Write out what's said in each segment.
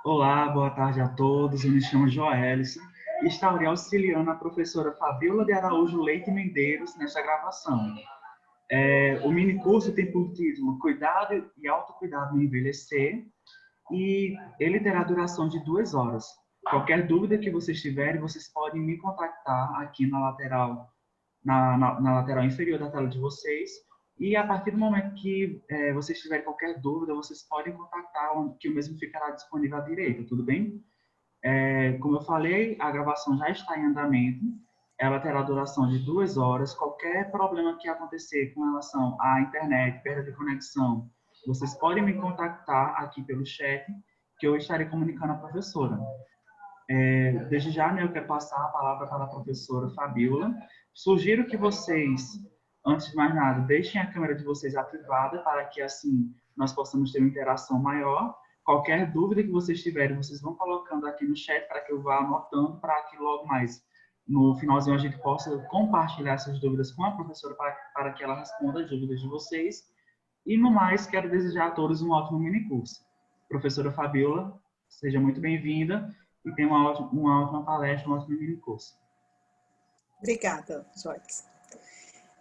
Olá, boa tarde a todos. Eu me chamo Joelson e estarei auxiliando a professora Fabiola de Araújo Leite Mendeiros nesta gravação. O minicurso tem por título Cuidado e Autocuidado no Envelhecer e ele terá duração de 2 horas. Qualquer dúvida que vocês tiverem, vocês podem me contactar aqui na lateral, na lateral inferior da tela de vocês. E a partir do momento que vocês tiverem qualquer dúvida, vocês podem contactar, que o mesmo ficará disponível à direita, tudo bem? Como eu falei, a gravação já está em andamento, ela terá duração de 2 horas. Qualquer problema que acontecer com relação à internet, perda de conexão, vocês podem me contactar aqui pelo chat, que eu estarei comunicando à professora. Desde já, né, eu quero passar a palavra para a professora Fabiola. Sugiro que vocês, antes de mais nada, deixem a câmera de vocês ativada para que, assim, nós possamos ter uma interação maior. Qualquer dúvida que vocês tiverem, vocês vão colocando aqui no chat para que eu vá anotando, para que logo mais, no finalzinho, a gente possa compartilhar essas dúvidas com a professora para que ela responda as dúvidas de vocês. E, no mais, quero desejar a todos um ótimo minicurso. Professora Fabiola, seja muito bem-vinda e tenha uma ótima palestra, um ótimo minicurso. Obrigada, Joyce.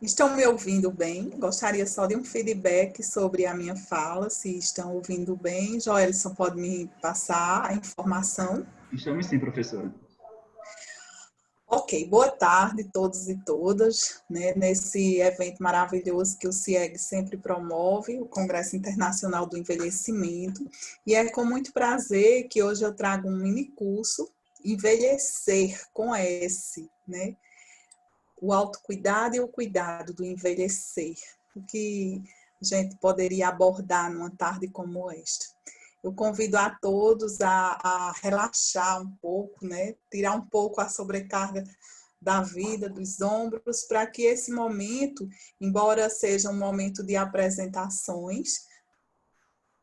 Estão me ouvindo bem? Gostaria só de um feedback sobre a minha fala, se estão ouvindo bem. Joelson, pode me passar a informação? Estamos sim, professora. Ok, boa tarde a todos e todas, né, nesse evento maravilhoso que o CIEG sempre promove, o Congresso Internacional do Envelhecimento, e é com muito prazer que hoje eu trago um mini curso, Envelhecer com S, né? O autocuidado e o cuidado do envelhecer, o que a gente poderia abordar numa tarde como esta. Eu convido a todos a relaxar um pouco, né? Tirar um pouco a sobrecarga da vida, dos ombros, para que esse momento, embora seja um momento de apresentações,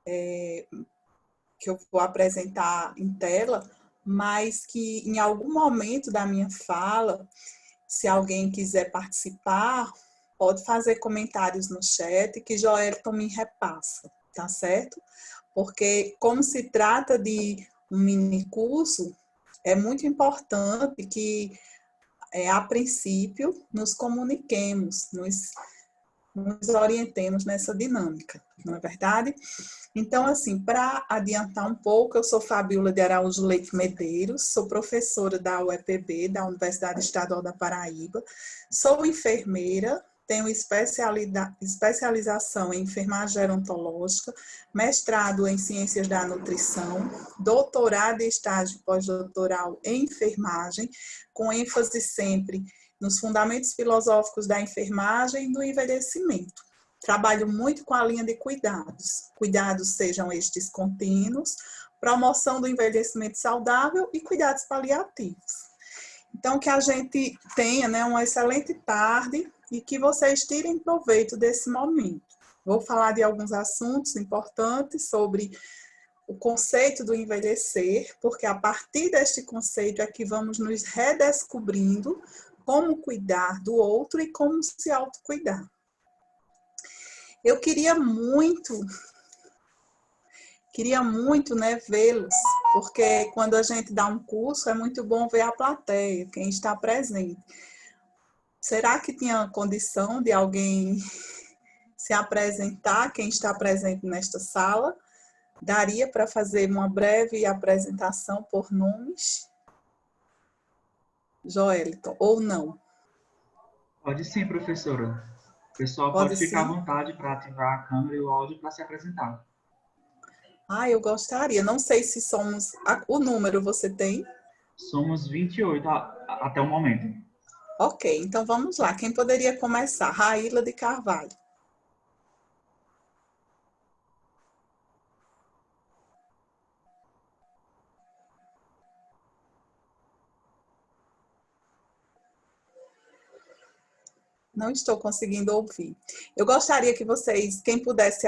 que eu vou apresentar em tela, mas que em algum momento da minha fala, se alguém quiser participar, pode fazer comentários no chat que Joelton me repassa, tá certo? Porque como se trata de um mini curso, é muito importante que, a princípio, nos comuniquemos, nos orientemos nessa dinâmica, não é verdade? Então, assim, para adiantar um pouco, eu sou Fabiola de Araújo Leite Medeiros, sou professora da UEPB, da Universidade Estadual da Paraíba, sou enfermeira, tenho especialização em enfermagem gerontológica, mestrado em ciências da nutrição, doutorado e estágio pós-doutoral em enfermagem, com ênfase sempre nos fundamentos filosóficos da enfermagem e do envelhecimento. Trabalho muito com a linha de cuidados. Cuidados sejam estes contínuos, promoção do envelhecimento saudável e cuidados paliativos. Então, que a gente tenha, né, uma excelente tarde e que vocês tirem proveito desse momento. Vou falar de alguns assuntos importantes sobre o conceito do envelhecer, porque a partir deste conceito é que vamos nos redescobrindo como cuidar do outro e como se autocuidar. Eu queria muito, né, vê-los, porque quando a gente dá um curso é muito bom ver a plateia, quem está presente. Será que tinha condição de alguém se apresentar, quem está presente nesta sala? Daria para fazer uma breve apresentação por nomes? Joelton, ou não? Pode sim, professora. O pessoal pode ficar à vontade para ativar a câmera e o áudio para se apresentar. Eu gostaria. Não sei se somos... O número você tem? Somos 28 até o momento. Ok, então vamos lá. Quem poderia começar? Raíla de Carvalho. Não estou conseguindo ouvir. Eu gostaria que vocês, quem pudesse se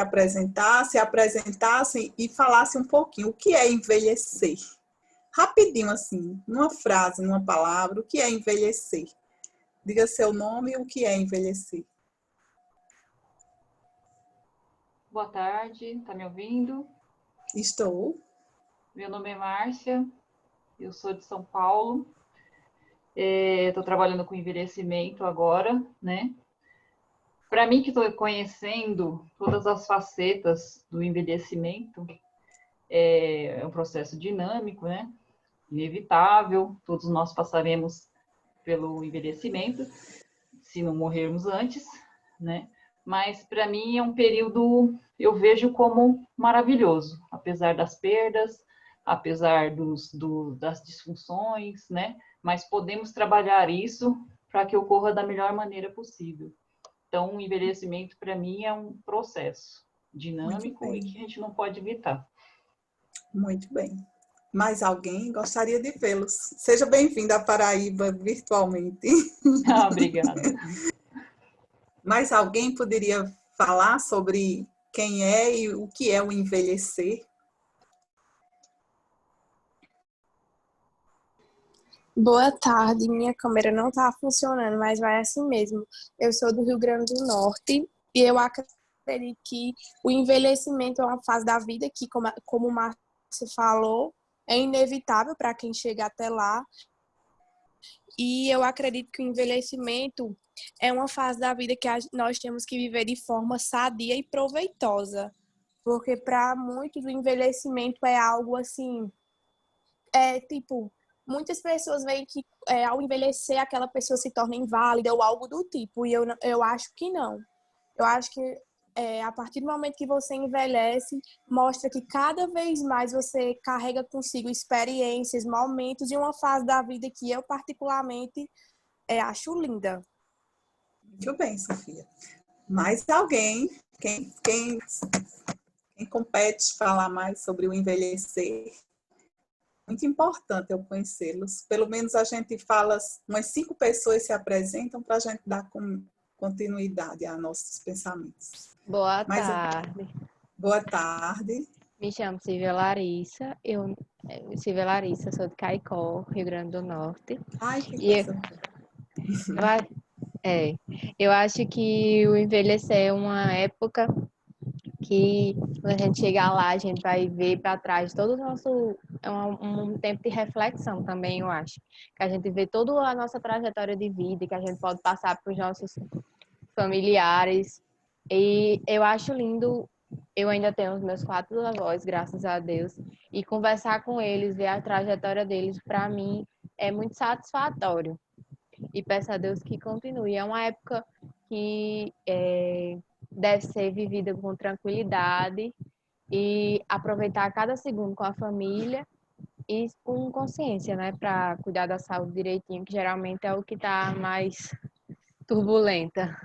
apresentassem e falassem um pouquinho o que é envelhecer. Rapidinho, assim, numa frase, numa palavra, o que é envelhecer? Diga seu nome e o que é envelhecer. Boa tarde, tá me ouvindo? Estou. Meu nome é Márcia, eu sou de São Paulo, estou trabalhando com envelhecimento agora, né? Para mim, que estou conhecendo todas as facetas do envelhecimento, é um processo dinâmico, né? Inevitável, todos nós passaremos pelo envelhecimento, se não morrermos antes, né? Mas para mim é um período, eu vejo como maravilhoso, apesar das perdas, apesar das disfunções, né? Mas podemos trabalhar isso para que ocorra da melhor maneira possível. Então, o envelhecimento para mim é um processo dinâmico e que a gente não pode evitar. Muito bem. Mais alguém gostaria de vê-los? Seja bem-vindo à Paraíba virtualmente. Obrigada. Mais alguém poderia falar sobre quem é e o que é o envelhecer? Boa tarde, minha câmera não está funcionando, mas vai assim mesmo. Eu sou do Rio Grande do Norte e eu acredito que o envelhecimento é uma fase da vida que, como o Márcio falou, é inevitável para quem chega até lá. E eu acredito que o envelhecimento é uma fase da vida que nós temos que viver de forma sadia e proveitosa. Porque para muitos o envelhecimento é algo assim, tipo, muitas pessoas veem que ao envelhecer aquela pessoa se torna inválida ou algo do tipo, e eu acho que não. Eu acho que a partir do momento que você envelhece, mostra que cada vez mais você carrega consigo experiências, momentos e uma fase da vida que eu particularmente acho linda. Muito bem, Sofia. Mais alguém? Quem compete falar mais sobre o envelhecer? Muito importante eu conhecê-los. Pelo menos a gente fala, umas 5 pessoas se apresentam para a gente dar continuidade a nossos pensamentos. Boa tarde. Boa tarde. Me chamo Silvia Larissa. Silvia Larissa, sou de Caicó, Rio Grande do Norte. Ai, que coisa. Eu acho que o envelhecer é uma época que, quando a gente chegar lá, a gente vai ver para trás todo o nosso... É um tempo de reflexão também, eu acho. Que a gente vê toda a nossa trajetória de vida, que a gente pode passar para os nossos familiares. E eu acho lindo, eu ainda tenho os meus 4 avós, graças a Deus, e conversar com eles, ver a trajetória deles, para mim, é muito satisfatório. E peço a Deus que continue. É uma época que deve ser vivida com tranquilidade e aproveitar cada segundo com a família e com consciência, né, para cuidar da saúde direitinho, que geralmente é o que está mais turbulenta.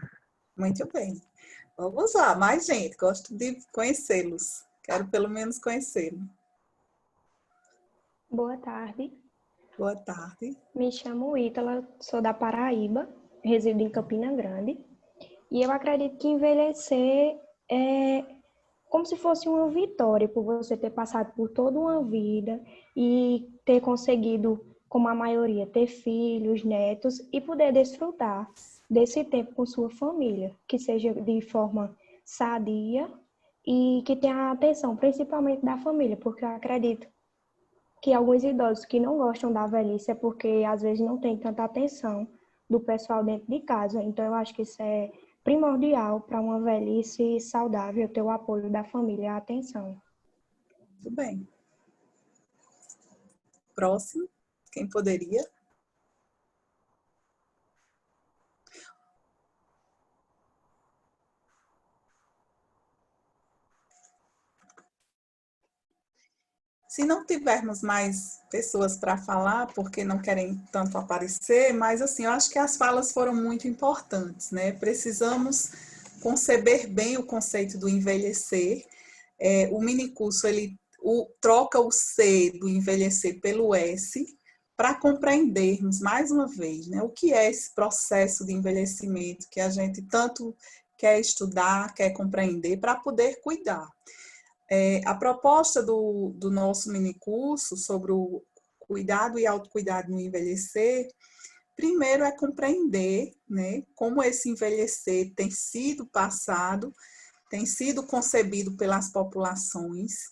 Muito bem. Vamos lá, mais gente. Gosto de conhecê-los. Quero pelo menos conhecê-los. Boa tarde. Boa tarde. Me chamo Ítala, sou da Paraíba, resido em Campina Grande. E eu acredito que envelhecer é como se fosse uma vitória por você ter passado por toda uma vida e ter conseguido, como a maioria, ter filhos, netos e poder desfrutar desse tempo com sua família, que seja de forma sadia e que tenha a atenção, principalmente da família, porque eu acredito que alguns idosos que não gostam da velhice é porque às vezes não tem tanta atenção do pessoal dentro de casa. Então eu acho que isso é primordial para uma velhice saudável, ter o apoio da família e a atenção. Muito bem. Próximo, quem poderia? Se não tivermos mais pessoas para falar, porque não querem tanto aparecer, mas assim, eu acho que as falas foram muito importantes, né? Precisamos conceber bem o conceito do envelhecer. O minicurso, ele troca o C do envelhecer pelo S, para compreendermos, mais uma vez, né, o que é esse processo de envelhecimento que a gente tanto quer estudar, quer compreender, para poder cuidar. A proposta do nosso minicurso sobre o cuidado e autocuidado no envelhecer, primeiro é compreender, né, como esse envelhecer tem sido passado, tem sido concebido pelas populações,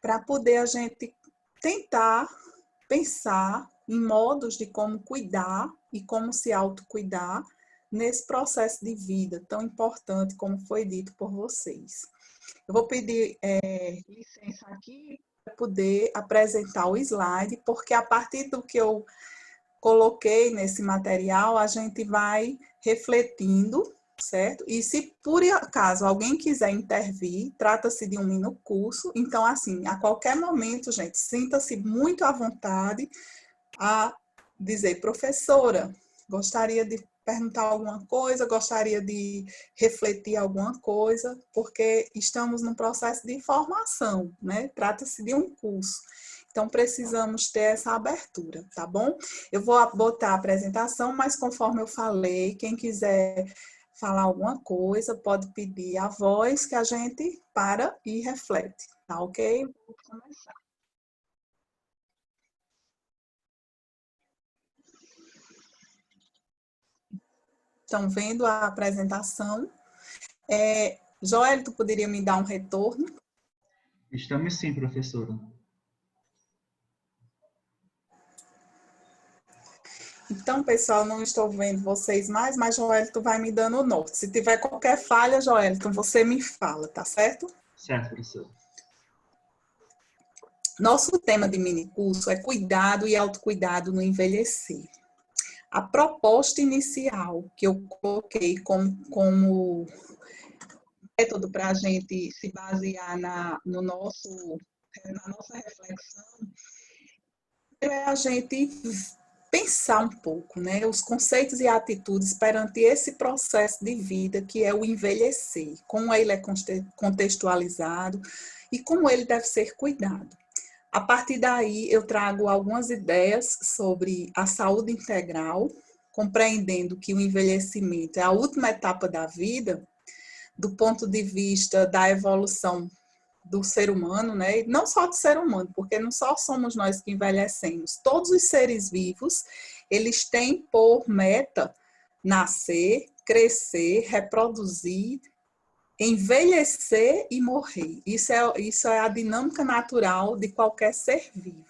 para poder a gente tentar pensar em modos de como cuidar e como se autocuidar nesse processo de vida tão importante como foi dito por vocês. Eu vou pedir licença aqui para poder apresentar o slide, porque a partir do que eu coloquei nesse material, a gente vai refletindo, certo? E se por acaso alguém quiser intervir, trata-se de um minicurso, então assim, a qualquer momento, gente, sinta-se muito à vontade a dizer, professora, gostaria de perguntar alguma coisa, gostaria de refletir alguma coisa, porque estamos num processo de formação, né? Trata-se de um curso. Então, precisamos ter essa abertura, tá bom? Eu vou botar a apresentação, mas conforme eu falei, quem quiser falar alguma coisa, pode pedir a voz que a gente para e reflete, tá ok? Vou começar. Estão vendo a apresentação? Joel, tu poderia me dar um retorno? Estamos sim, professora. Então, pessoal, não estou vendo vocês mais, mas Joel, tu vai me dando o norte. Se tiver qualquer falha, Joel, então você me fala, tá certo? Certo, professora. Nosso tema de minicurso é cuidado e autocuidado no envelhecer. A proposta inicial que eu coloquei como método para a gente se basear na nossa reflexão é a gente pensar um pouco, né, os conceitos e atitudes perante esse processo de vida que é o envelhecer, como ele é contextualizado e como ele deve ser cuidado. A partir daí, eu trago algumas ideias sobre a saúde integral, compreendendo que o envelhecimento é a última etapa da vida, do ponto de vista da evolução do ser humano, né? E não só do ser humano, porque não só somos nós que envelhecemos. Todos os seres vivos, eles têm por meta nascer, crescer, reproduzir, envelhecer e morrer. Isso é a dinâmica natural de qualquer ser vivo.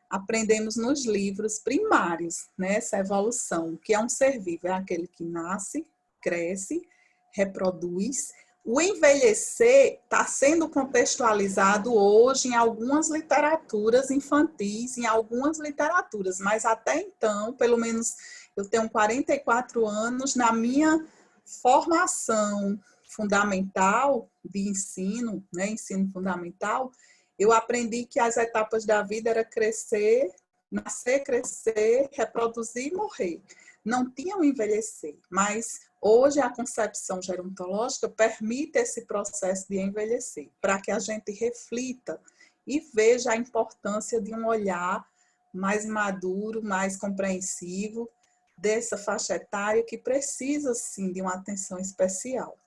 Aprendemos nos livros primários, né, essa evolução. O que é um ser vivo? É aquele que nasce, cresce, reproduz. O envelhecer está sendo contextualizado hoje em algumas literaturas infantis, em algumas literaturas, mas até então, pelo menos eu tenho 44 anos, na minha formação fundamental de ensino, né, ensino fundamental, eu aprendi que as etapas da vida era crescer, nascer, crescer, reproduzir e morrer. Não tinham envelhecer, mas hoje a concepção gerontológica permite esse processo de envelhecer, para que a gente reflita e veja a importância de um olhar mais maduro, mais compreensivo dessa faixa etária que precisa, sim, de uma atenção especial.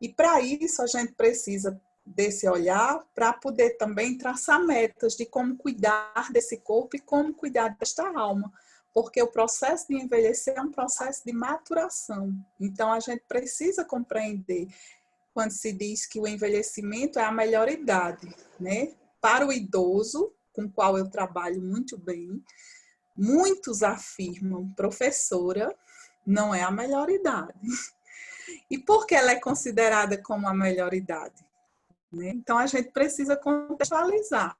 E para isso a gente precisa desse olhar para poder também traçar metas de como cuidar desse corpo e como cuidar desta alma, porque o processo de envelhecer é um processo de maturação. Então a gente precisa compreender quando se diz que o envelhecimento é a melhor idade, né? Para o idoso, com o qual eu trabalho muito bem, muitos afirmam, professora, não é a melhor idade. E por que ela é considerada como a melhor idade? Né? Então, a gente precisa contextualizar.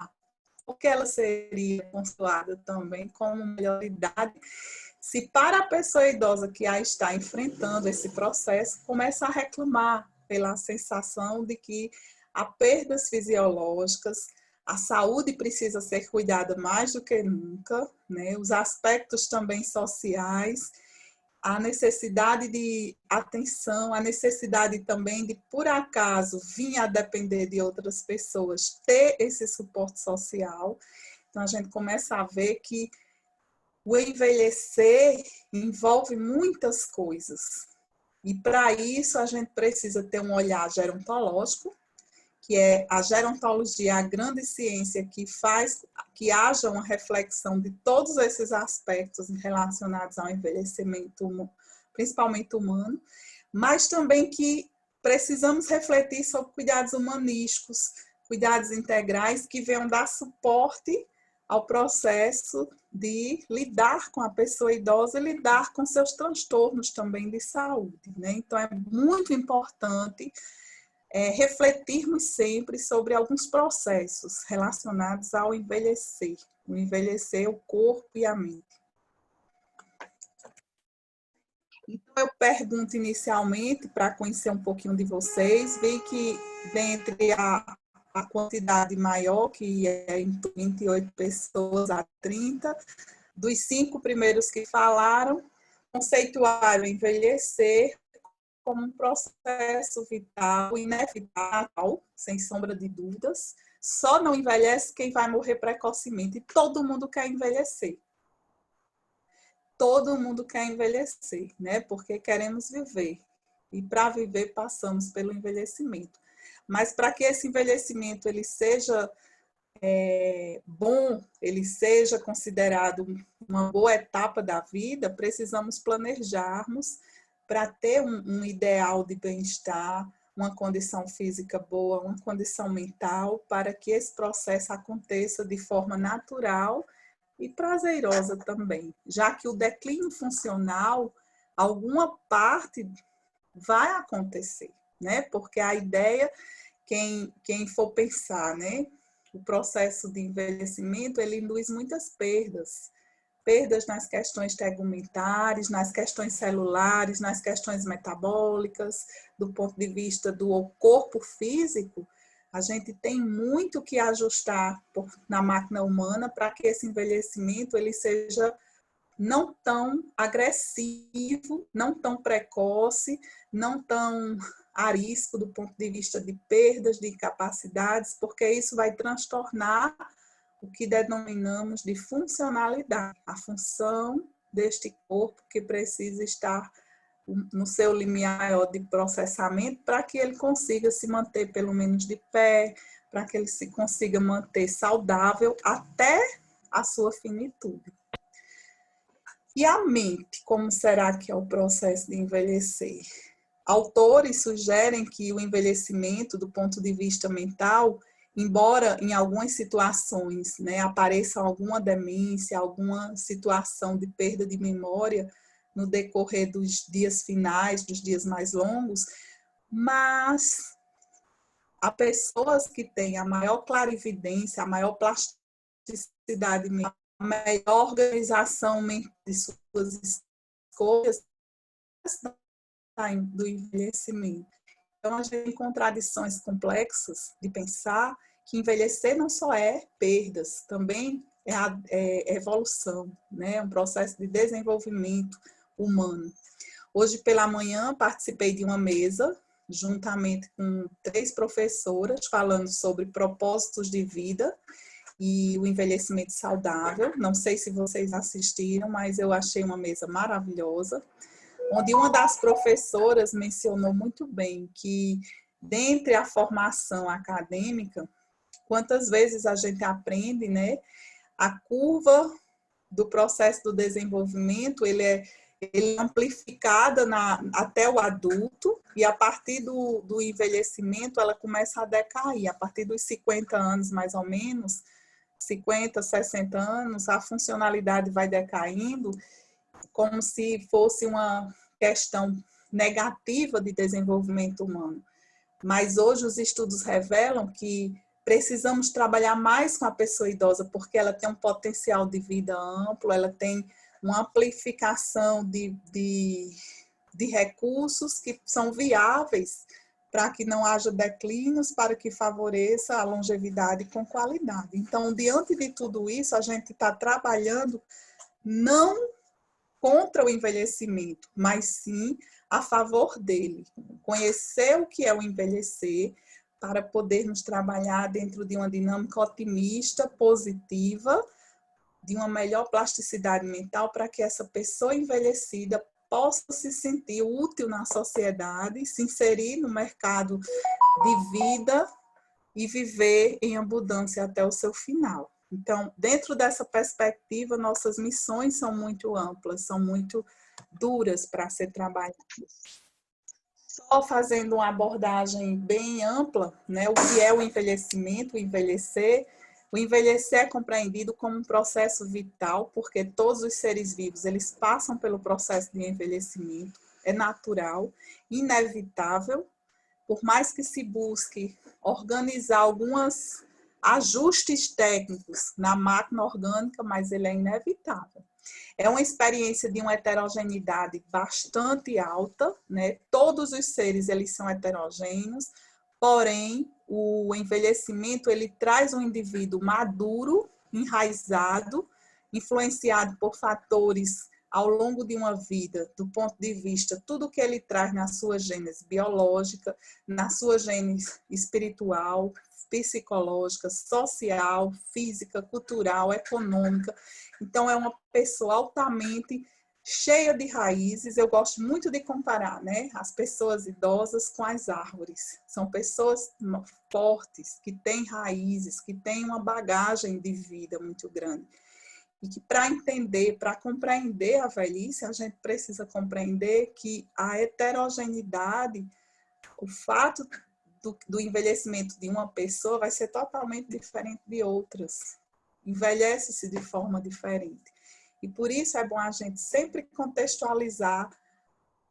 Por que ela seria considerada também como melhor idade? Se para a pessoa idosa que a está enfrentando esse processo, começa a reclamar pela sensação de que há perdas fisiológicas, a saúde precisa ser cuidada mais do que nunca, né? Os aspectos também sociais, a necessidade de atenção, a necessidade também de, por acaso, vir a depender de outras pessoas, ter esse suporte social. Então, a gente começa a ver que o envelhecer envolve muitas coisas. E, para isso, a gente precisa ter um olhar gerontológico, que é a gerontologia, a grande ciência que faz que haja uma reflexão de todos esses aspectos relacionados ao envelhecimento, principalmente humano, mas também que precisamos refletir sobre cuidados humanísticos, cuidados integrais que venham dar suporte ao processo de lidar com a pessoa idosa e lidar com seus transtornos também de saúde, né? Então, é muito importante refletirmos sempre sobre alguns processos relacionados ao envelhecer. O envelhecer, o corpo e a mente. Então, eu pergunto inicialmente, para conhecer um pouquinho de vocês, vi que dentre a quantidade maior, que é entre 28 pessoas a 30, dos 5 primeiros que falaram, conceituaram envelhecer como um processo vital, inevitável, sem sombra de dúvidas. Só não envelhece quem vai morrer precocemente. E todo mundo quer envelhecer. Todo mundo quer envelhecer, né? Porque queremos viver. E para viver passamos pelo envelhecimento. Mas para que esse envelhecimento ele seja bom, ele seja considerado uma boa etapa da vida, precisamos planejarmos para ter um ideal de bem-estar, uma condição física boa, uma condição mental, para que esse processo aconteça de forma natural e prazerosa também, já que o declínio funcional, alguma parte vai acontecer, né? Porque a ideia, quem for pensar, né? O processo de envelhecimento, ele induz muitas perdas. Perdas nas questões tegumentares, nas questões celulares, nas questões metabólicas, do ponto de vista do corpo físico, a gente tem muito que ajustar na máquina humana para que esse envelhecimento ele seja não tão agressivo, não tão precoce, não tão arisco do ponto de vista de perdas, de incapacidades, porque isso vai transtornar o que denominamos de funcionalidade, a função deste corpo que precisa estar no seu limiar maior de processamento para que ele consiga se manter pelo menos de pé, para que ele se consiga manter saudável até a sua finitude. E a mente, como será que é o processo de envelhecer? Autores sugerem que o envelhecimento, do ponto de vista mental, embora em algumas situações, né, apareça alguma demência, alguma situação de perda de memória no decorrer dos dias finais, dos dias mais longos, mas há pessoas que têm a maior clarividência, a maior plasticidade mental, a melhor organização de suas escolhas do envelhecimento. Então, a gente tem contradições complexas de pensar que envelhecer não só é perdas, também é evolução, né? Um processo de desenvolvimento humano. Hoje pela manhã participei de uma mesa, juntamente com 3 professoras, falando sobre propósitos de vida e o envelhecimento saudável. Não sei se vocês assistiram, mas eu achei uma mesa maravilhosa, onde uma das professoras mencionou muito bem que, dentre a formação acadêmica, quantas vezes a gente aprende, né? A curva do processo do desenvolvimento, ele é amplificada até o adulto, e a partir do envelhecimento ela começa a decair. A partir dos 50 anos, mais ou menos, 50, 60 anos, a funcionalidade vai decaindo, como se fosse uma questão negativa de desenvolvimento humano. Mas hoje os estudos revelam que precisamos trabalhar mais com a pessoa idosa, porque ela tem um potencial de vida amplo, ela tem uma amplificação de recursos que são viáveis para que não haja declínios, para que favoreça a longevidade com qualidade. Então, diante de tudo isso, a gente está trabalhando não contra o envelhecimento, mas sim a favor dele. Conhecer o que é o envelhecer para podermos trabalhar dentro de uma dinâmica otimista, positiva, de uma melhor plasticidade mental, para que essa pessoa envelhecida possa se sentir útil na sociedade, se inserir no mercado de vida e viver em abundância até o seu final. Então, dentro dessa perspectiva, nossas missões são muito amplas, são muito duras para ser trabalhadas. Só fazendo uma abordagem bem ampla, né, o que é o envelhecimento, o envelhecer. O envelhecer é compreendido como um processo vital, porque todos os seres vivos, eles passam pelo processo de envelhecimento, é natural, inevitável, por mais que se busque organizar alguns ajustes técnicos na máquina orgânica, mas ele é inevitável. É uma experiência de uma heterogeneidade bastante alta, né? Todos os seres, eles são heterogêneos, porém, o envelhecimento, ele traz um indivíduo maduro, enraizado, influenciado por fatores ao longo de uma vida, do ponto de vista, tudo que ele traz na sua gênese biológica, na sua gênese espiritual, psicológica, social, física, cultural, econômica. Então, é uma pessoa altamente cheia de raízes. Eu gosto muito de comparar, né, as pessoas idosas com as árvores. São pessoas fortes, que têm raízes, que têm uma bagagem de vida muito grande. E que para entender, para compreender a velhice, a gente precisa compreender que a heterogeneidade, o fato do envelhecimento de uma pessoa vai ser totalmente diferente de outras. Envelhece-se de forma diferente. E por isso é bom a gente sempre contextualizar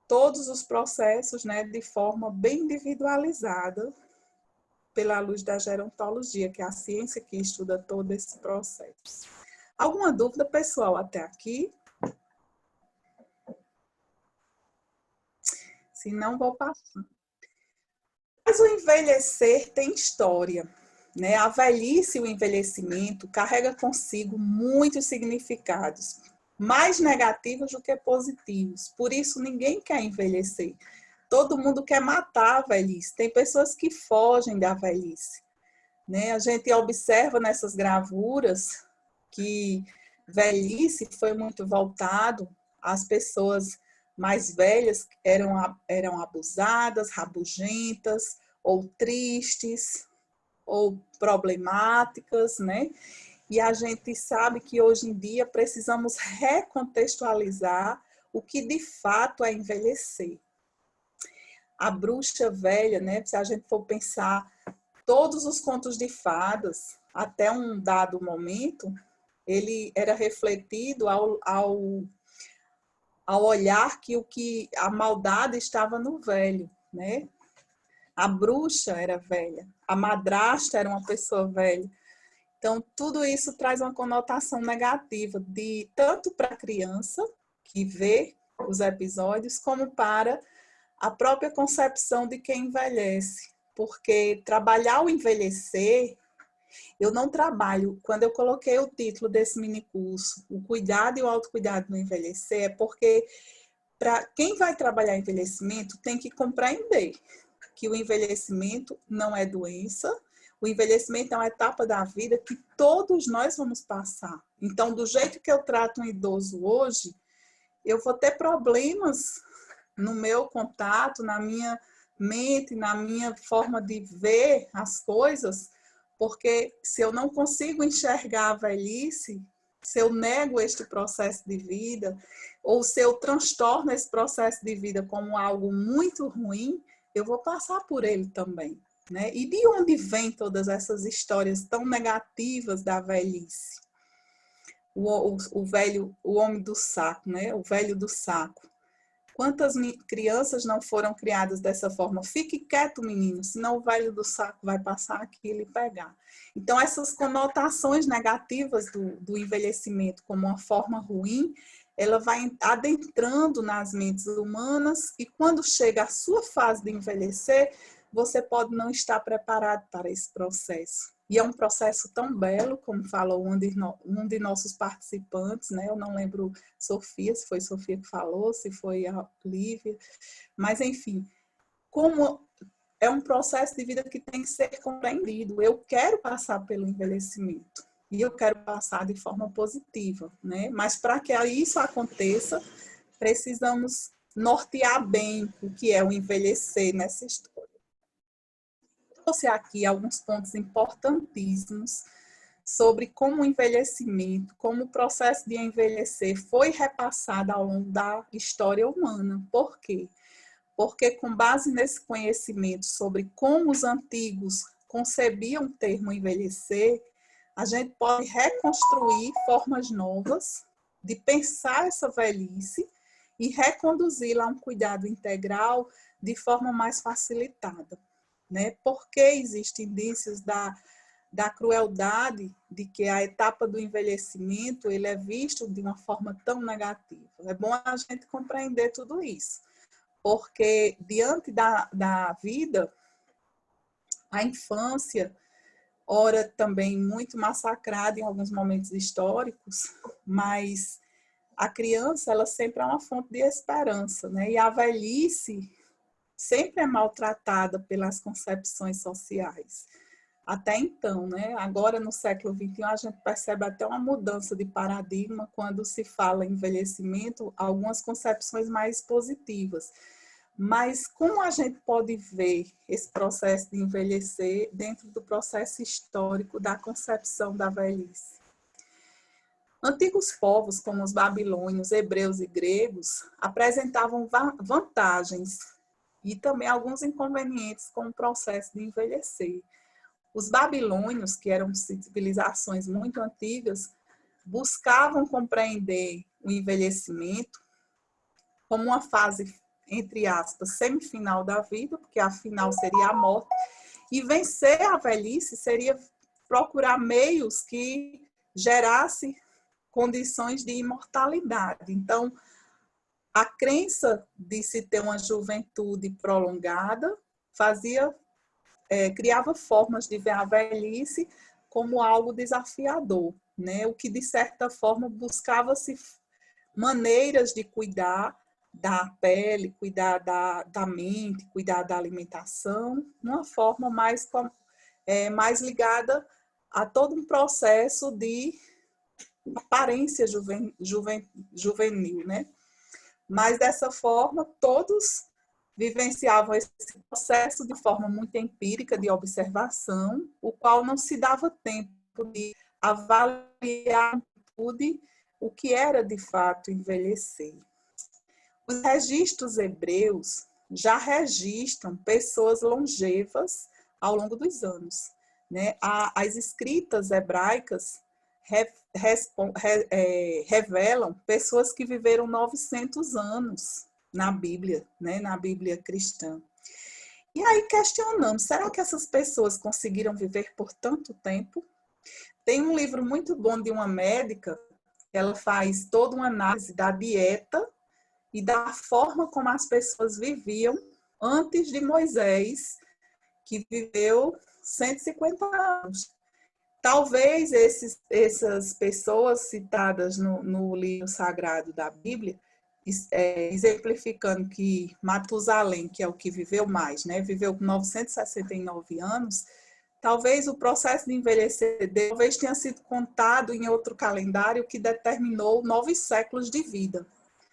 todos os processos, né, de forma bem individualizada, pela luz da gerontologia, que é a ciência que estuda todo esse processo. Alguma dúvida, pessoal, até aqui? Se não, vou passar. Mas o envelhecer tem história, né? A velhice e o envelhecimento carrega consigo muitos significados, mais negativos do que positivos. Por isso, ninguém quer envelhecer. Todo mundo quer matar a velhice. Tem pessoas que fogem da velhice, né? A gente observa nessas gravuras que velhice foi muito voltado às pessoas mais velhas, que eram abusadas, rabugentas, ou tristes, ou problemáticas, né? E a gente sabe que hoje em dia precisamos recontextualizar o que de fato é envelhecer. A bruxa velha, né? Se a gente for pensar todos os contos de fadas, até um dado momento, ele era refletido ao olhar que a maldade estava no velho, né? A bruxa era velha, a madrasta era uma pessoa velha. Então, tudo isso traz uma conotação negativa, tanto para a criança, que vê os episódios, como para a própria concepção de quem envelhece. Porque trabalhar o envelhecer, eu não trabalho, quando eu coloquei o título desse minicurso, o cuidado e o autocuidado no envelhecer, é porque para quem vai trabalhar envelhecimento tem que compreender que o envelhecimento não é doença, o envelhecimento é uma etapa da vida que todos nós vamos passar. Então, do jeito que eu trato um idoso hoje, eu vou ter problemas no meu contato, na minha mente, na minha forma de ver as coisas, porque se eu não consigo enxergar a velhice, se eu nego este processo de vida, ou se eu transtorno esse processo de vida como algo muito ruim, eu vou passar por ele também, né? E de onde vêm todas essas histórias tão negativas da velhice? O velho, o homem do saco, né? O velho do saco. Quantas crianças não foram criadas dessa forma? Fique quieto, menino, senão o velho do saco vai passar aqui e lhe pegar. Então, essas conotações negativas do envelhecimento como uma forma ruim, ela vai adentrando nas mentes humanas e quando chega a sua fase de envelhecer, você pode não estar preparado para esse processo. E é um processo tão belo, como falou um de nossos participantes, né? Eu não lembro Sofia, se foi Sofia que falou, se foi a Lívia, mas enfim, como é um processo de vida que tem que ser compreendido. Eu quero passar pelo envelhecimento e eu quero passar de forma positiva, né? Mas para que isso aconteça, precisamos nortear bem o que é o envelhecer nessa história. Trouxe aqui alguns pontos importantíssimos sobre como o envelhecimento, como o processo de envelhecer foi repassado ao longo da história humana. Por quê? porque com base nesse conhecimento sobre como os antigos concebiam o termo envelhecer, a gente pode reconstruir formas novas de pensar essa velhice e reconduzi-la a um cuidado integral de forma mais facilitada, né? Porque existem indícios da crueldade de que a etapa do envelhecimento ele é visto de uma forma tão negativa. É bom a gente compreender tudo isso, porque diante da vida, a infância, ora também muito massacrada em alguns momentos históricos, mas a criança ela sempre é uma fonte de esperança, né? E a velhice sempre é maltratada pelas concepções sociais. Até então, né? Agora no século XXI a gente percebe até uma mudança de paradigma quando se fala em envelhecimento, algumas concepções mais positivas. Mas como a gente pode ver esse processo de envelhecer dentro do processo histórico da concepção da velhice? Antigos povos, como os babilônios, hebreus e gregos, apresentavam vantagens e também alguns inconvenientes com o processo de envelhecer. Os babilônios, que eram civilizações muito antigas, buscavam compreender o envelhecimento como uma fase, entre aspas, semifinal da vida, porque a final seria a morte, e vencer a velhice seria procurar meios que gerassem condições de imortalidade. Então, a crença de se ter uma juventude prolongada criava formas de ver a velhice como algo desafiador, né? O que, de certa forma, buscava-se maneiras de cuidar da pele, cuidar da mente, cuidar da alimentação, uma forma mais ligada a todo um processo de aparência juvenil, né? Mas, dessa forma, todos vivenciavam esse processo de forma muito empírica, de observação, o qual não se dava tempo de avaliar o que era, de fato, envelhecer. Os registros hebreus já registram pessoas longevas ao longo dos anos, né? As escritas hebraicas revelam pessoas que viveram 900 anos na Bíblia, né? Na Bíblia cristã. E aí questionamos, será que essas pessoas conseguiram viver por tanto tempo? Tem um livro muito bom de uma médica, ela faz toda uma análise da dieta e da forma como as pessoas viviam antes de Moisés, que viveu 150 anos. Talvez essas pessoas citadas no livro sagrado da Bíblia, exemplificando que Matusalém, que é o que viveu mais, né, viveu com 969 anos, talvez o processo de envelhecer talvez tenha sido contado em outro calendário que determinou 9 séculos de vida.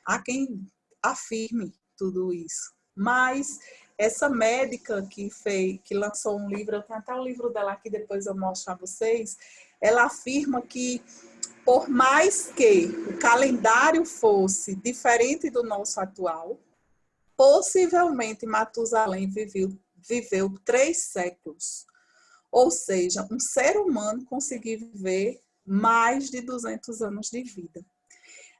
Há quem afirme tudo isso. Mas essa médica que lançou um livro, eu tenho até o livro dela aqui, depois eu mostro a vocês, ela afirma que, por mais que o calendário fosse diferente do nosso atual, possivelmente Matusalém viveu 3 séculos. Ou seja, um ser humano conseguiu viver mais de 200 anos de vida.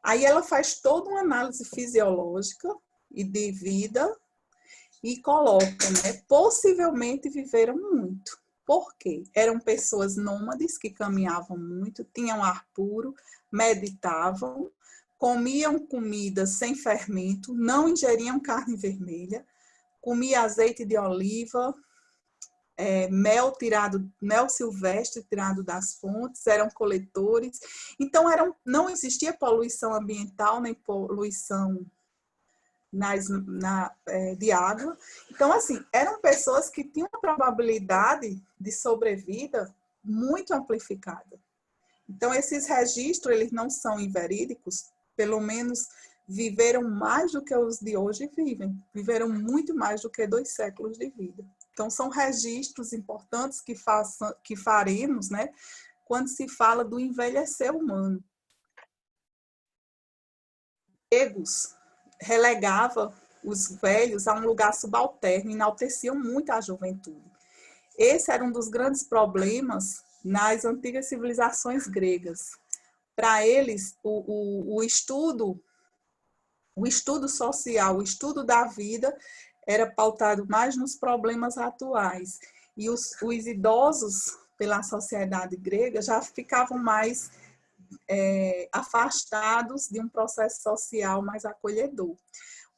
Aí ela faz toda uma análise fisiológica e de vida e coloca, né, possivelmente viveram muito. Por quê? Eram pessoas nômades que caminhavam muito, tinham ar puro, meditavam, comiam comida sem fermento, não ingeriam carne vermelha, comiam azeite de oliva, mel silvestre tirado das fontes, eram coletores. Então, não existia poluição ambiental, nem poluição de água. Então, assim, eram pessoas que tinham uma probabilidade de sobrevida muito amplificada. Então, esses registros, eles não são inverídicos, pelo menos viveram mais do que os de hoje vivem. Viveram muito mais do que 2 séculos de vida. Então, são registros importantes que faremos, né, quando se fala do envelhecer humano. Gregos relegava os velhos a um lugar subalterno, enalteciam muito a juventude. Esse era um dos grandes problemas nas antigas civilizações gregas. Para eles, o estudo social, o estudo da vida era pautado mais nos problemas atuais. E os idosos, pela sociedade grega, já ficavam mais afastados de um processo social mais acolhedor.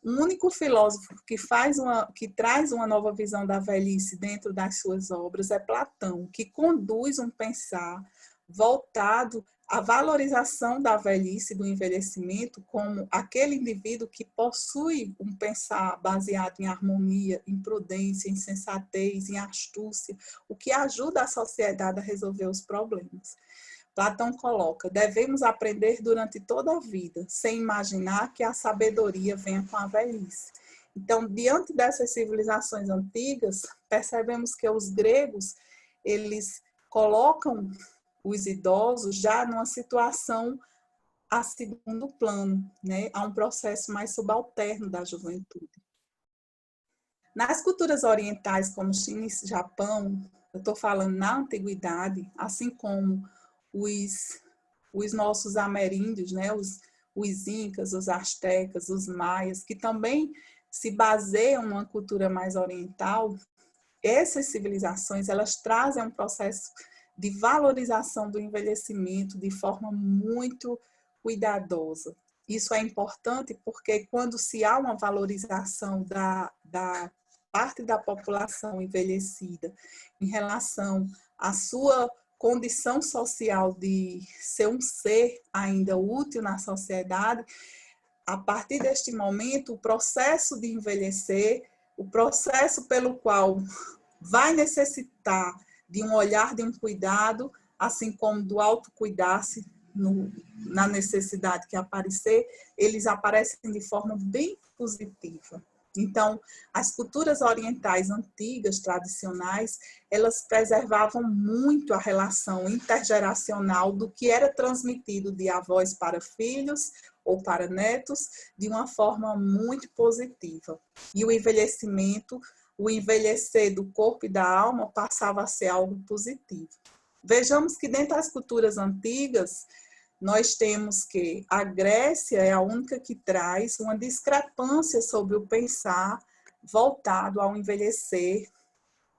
O único filósofo que traz uma nova visão da velhice dentro das suas obras é Platão, que conduz um pensar voltado à valorização da velhice, do envelhecimento, como aquele indivíduo que possui um pensar baseado em harmonia, em prudência, em sensatez, em astúcia, o que ajuda a sociedade a resolver os problemas. Platão coloca: devemos aprender durante toda a vida, sem imaginar que a sabedoria venha com a velhice. Então, diante dessas civilizações antigas, percebemos que os gregos, eles colocam os idosos já numa situação a segundo plano, né? Há um processo mais subalterno da juventude. Nas culturas orientais, como China e Japão, eu estou falando na antiguidade, assim como os nossos ameríndios, né? os incas, os astecas, os maias, que também se baseiam numa cultura mais oriental, essas civilizações, elas trazem um processo de valorização do envelhecimento de forma muito cuidadosa. Isso é importante porque quando se há uma valorização da parte da população envelhecida em relação à sua condição social de ser um ser ainda útil na sociedade, a partir deste momento, o processo de envelhecer, o processo pelo qual vai necessitar de um olhar, de um cuidado, assim como do autocuidar-se na necessidade que aparecer, eles aparecem de forma bem positiva. Então, as culturas orientais antigas, tradicionais, elas preservavam muito a relação intergeracional do que era transmitido de avós para filhos ou para netos de uma forma muito positiva. E o envelhecimento, o envelhecer do corpo e da alma passava a ser algo positivo. Vejamos que dentro das culturas antigas, nós temos que a Grécia é a única que traz uma discrepância sobre o pensar voltado ao envelhecer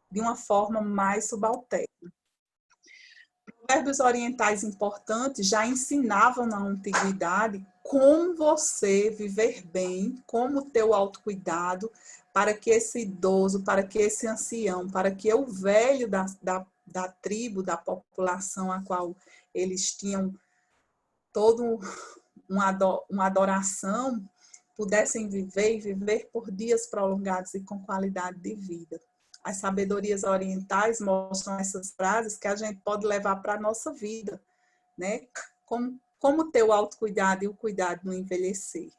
de uma forma mais subalterna. Provérbios orientais importantes já ensinavam na antiguidade como você viver bem, como ter o autocuidado, para que esse idoso, para que esse ancião, para que o velho da tribo, da população a qual eles tinham toda uma adoração, pudessem viver e viver por dias prolongados e com qualidade de vida. As sabedorias orientais mostram essas frases que a gente pode levar para a nossa vida, né? Como ter o autocuidado e o cuidado no envelhecer.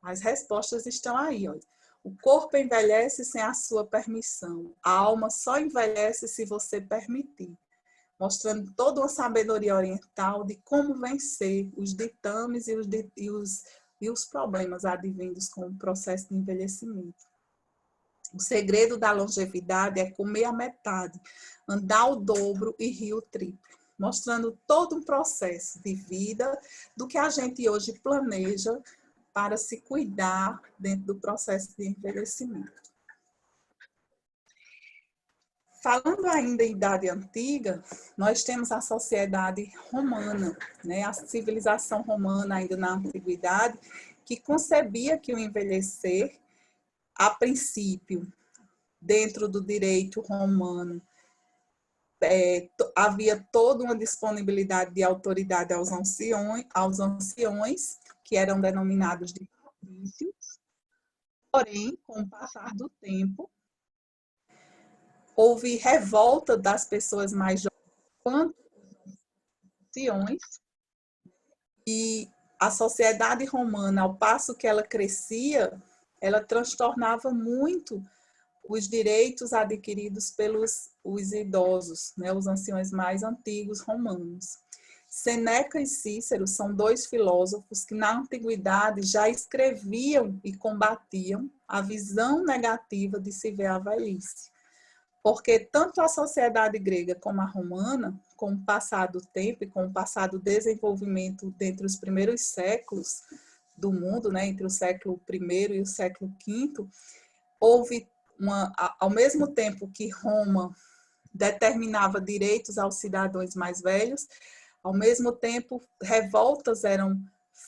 As respostas estão aí, olha. O corpo envelhece sem a sua permissão. A alma só envelhece se você permitir. Mostrando toda uma sabedoria oriental de como vencer os ditames e os problemas advindos com o processo de envelhecimento. O segredo da longevidade é comer a metade, andar o dobro e rir o triplo, mostrando todo um processo de vida do que a gente hoje planeja para se cuidar dentro do processo de envelhecimento. Falando ainda em Idade Antiga, nós temos a sociedade romana, né? A civilização romana ainda na Antiguidade, que concebia que o envelhecer, a princípio, dentro do direito romano, havia toda uma disponibilidade de autoridade aos anciões, que eram denominados de patrícios. Porém, com o passar do tempo, houve revolta das pessoas mais jovens quanto às anciões, e a sociedade romana, ao passo que ela crescia, ela transtornava muito os direitos adquiridos pelos os idosos, né, os anciões mais antigos romanos. Seneca e Cícero são dois filósofos que na antiguidade já escreviam e combatiam a visão negativa de se ver a velhice. Porque tanto a sociedade grega como a romana, com o passar do tempo e com o passar do desenvolvimento dentre os primeiros séculos do mundo, né, entre o século I e o século V, houve ao mesmo tempo que Roma determinava direitos aos cidadãos mais velhos, ao mesmo tempo revoltas eram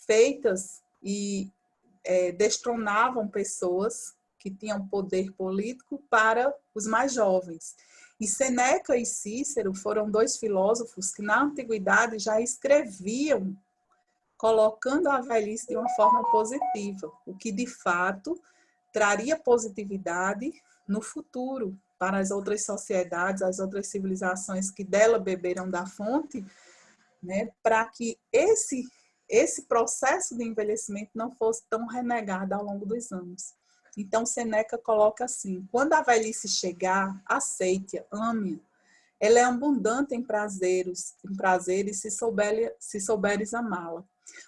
feitas e destronavam pessoas que tinham poder político para os mais jovens. E Seneca e Cícero foram dois filósofos que na antiguidade já escreviam colocando a velhice de uma forma positiva, o que de fato traria positividade no futuro para as outras sociedades, as outras civilizações que dela beberam da fonte, né, para que esse processo de envelhecimento não fosse tão renegado ao longo dos anos. Então, Seneca coloca assim: quando a velhice chegar, aceite-a, ame-a. Ela é abundante em prazeres se souberes amá-la.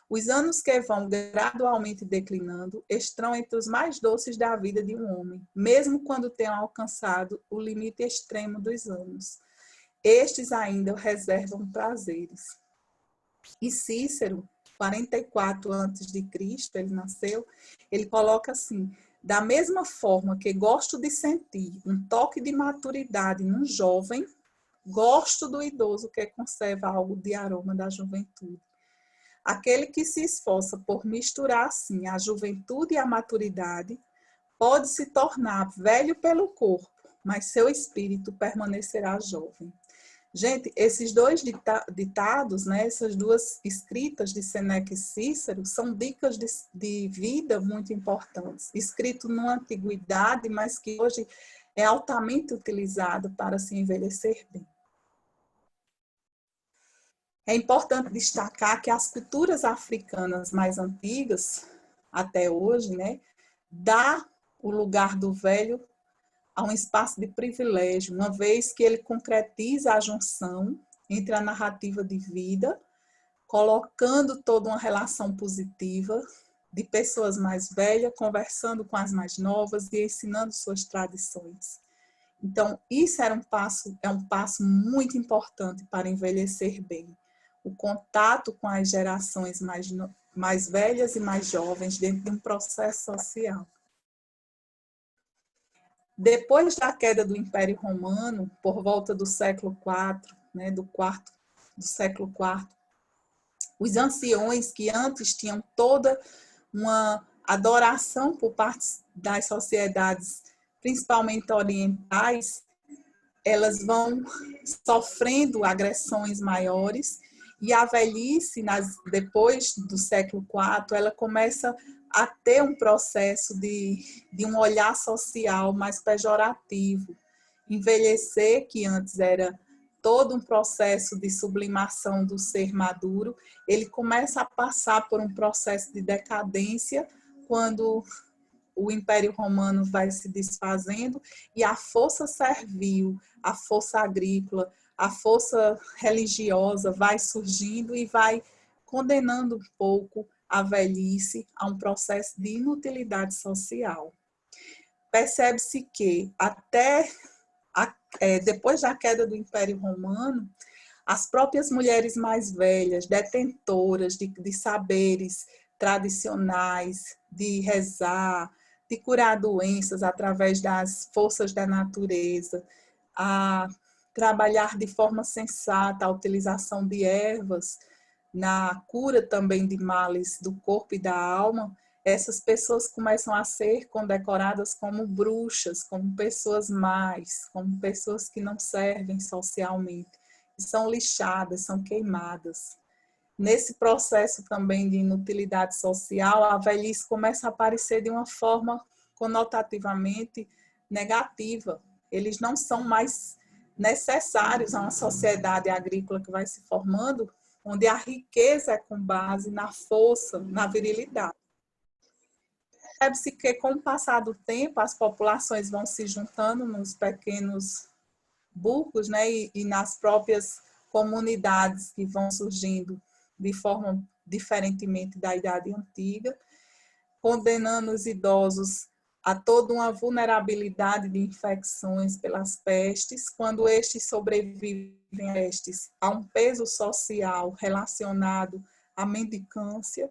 Os anos que vão gradualmente declinando estão entre os mais doces da vida de um homem, mesmo quando tenham alcançado o limite extremo dos anos. Estes ainda reservam prazeres. E Cícero, 44 a.C., ele nasceu, ele coloca assim: da mesma forma que gosto de sentir um toque de maturidade num jovem, gosto do idoso que conserva algo de aroma da juventude. Aquele que se esforça por misturar assim a juventude e a maturidade pode se tornar velho pelo corpo, mas seu espírito permanecerá jovem. Gente, esses dois ditados, né, essas duas escritas de Seneca e Cícero, são dicas de vida muito importantes, escrito na antiguidade, mas que hoje é altamente utilizado para se envelhecer bem. É importante destacar que as culturas africanas mais antigas, até hoje, né, dá o lugar do velho a um espaço de privilégio, uma vez que ele concretiza a junção entre a narrativa de vida, colocando toda uma relação positiva de pessoas mais velhas conversando com as mais novas e ensinando suas tradições. Então, isso é um passo muito importante para envelhecer bem. O contato com as gerações mais velhas e mais jovens dentro de um processo social. Depois da queda do Império Romano, por volta do século IV, né, do século IV, os anciões que antes tinham toda uma adoração por parte das sociedades, principalmente orientais, elas vão sofrendo agressões maiores e a velhice, depois do século IV, ela começa a ter um processo de um olhar social mais pejorativo. Envelhecer, que antes era todo um processo de sublimação do ser maduro, ele começa a passar por um processo de decadência quando o Império Romano vai se desfazendo e a força servil, a força agrícola, a força religiosa vai surgindo e vai condenando um pouco a velhice a um processo de inutilidade social. Percebe-se que até depois da queda do Império Romano, as próprias mulheres mais velhas, detentoras de saberes tradicionais, de rezar, de curar doenças através das forças da natureza, a trabalhar de forma sensata a utilização de ervas, na cura também de males do corpo e da alma, essas pessoas começam a ser condecoradas como bruxas, como pessoas más, como pessoas que não servem socialmente, são lixadas, são queimadas. Nesse processo também de inutilidade social, a velhice começa a aparecer de uma forma conotativamente negativa. Eles não são mais necessários a uma sociedade agrícola que vai se formando, onde a riqueza é com base na força, na virilidade. Percebe-se que, com o passar do tempo, as populações vão se juntando nos pequenos burgos, né, e nas próprias comunidades que vão surgindo de forma diferentemente da idade antiga, condenando os idosos a toda uma vulnerabilidade de infecções pelas pestes, quando estes sobrevivem a pestes, há um peso social relacionado à mendicância,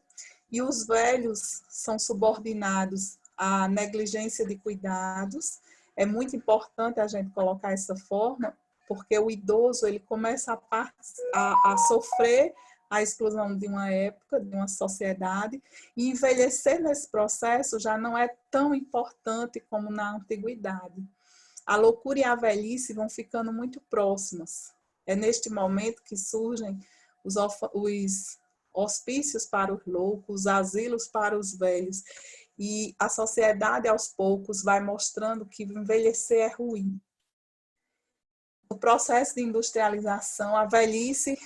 e os velhos são subordinados à negligência de cuidados. É muito importante a gente colocar essa forma, porque o idoso ele começa a sofrer a exclusão de uma época, de uma sociedade, e envelhecer nesse processo já não é tão importante como na antiguidade. A loucura e a velhice vão ficando muito próximas. É neste momento que surgem os hospícios para os loucos, os asilos para os velhos, e a sociedade aos poucos vai mostrando que envelhecer é ruim. No processo de industrialização, a velhice,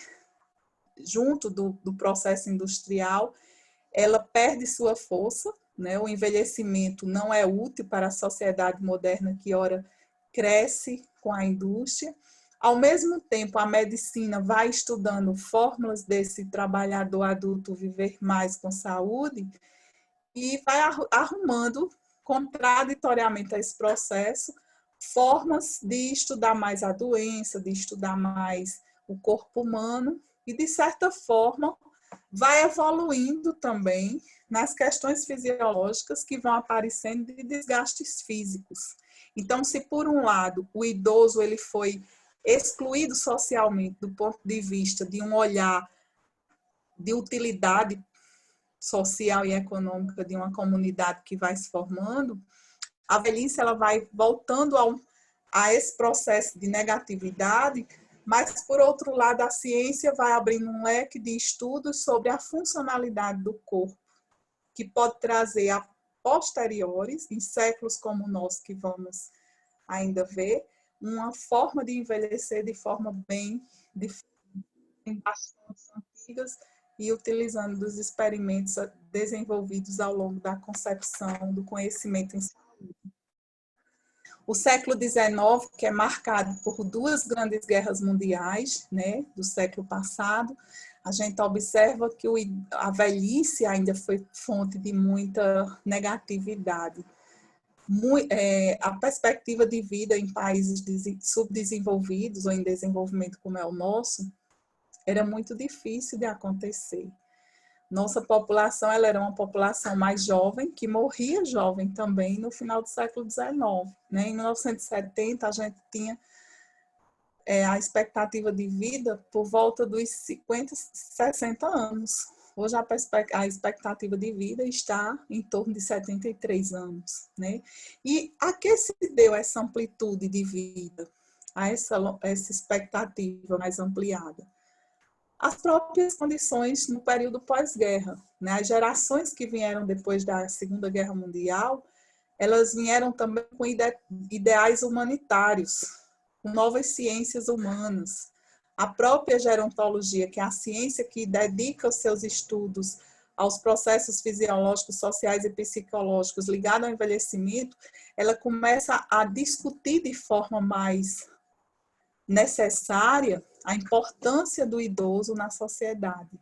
junto do processo industrial, ela perde sua força, né? O envelhecimento não é útil para a sociedade moderna que ora cresce com a indústria. Ao mesmo tempo, a medicina vai estudando fórmulas desse trabalhador adulto viver mais com saúde e vai arrumando, contraditoriamente a esse processo, formas de estudar mais a doença, de estudar mais o corpo humano e, de certa forma, vai evoluindo também nas questões fisiológicas que vão aparecendo de desgastes físicos. Então, se por um lado o idoso ele foi excluído socialmente do ponto de vista de um olhar de utilidade social e econômica de uma comunidade que vai se formando, a velhice ela vai voltando a esse processo de negatividade, mas, por outro lado, a ciência vai abrindo um leque de estudos sobre a funcionalidade do corpo, que pode trazer a posteriores, em séculos como o nosso que vamos ainda ver, uma forma de envelhecer de forma bem diferente, em bastante antigas, e utilizando dos experimentos desenvolvidos ao longo da concepção do conhecimento em saúde. O século XIX, que é marcado por duas grandes guerras mundiais, né, do século passado, a gente observa que a velhice ainda foi fonte de muita negatividade. A perspectiva de vida em países subdesenvolvidos ou em desenvolvimento como é o nosso, era muito difícil de acontecer. Nossa população ela era uma população mais jovem, que morria jovem também no final do século XIX. Né? Em 1970, a gente tinha a expectativa de vida por volta dos 50, 60 anos. Hoje a expectativa de vida está em torno de 73 anos. Né? E a que se deu essa amplitude de vida, a essa expectativa mais ampliada? As próprias condições no período pós-guerra. Né? As gerações que vieram depois da Segunda Guerra Mundial, elas vieram também com ideais humanitários, com novas ciências humanas. A própria gerontologia, que é a ciência que dedica os seus estudos aos processos fisiológicos, sociais e psicológicos ligados ao envelhecimento, ela começa a discutir de forma mais necessária a importância do idoso na sociedade.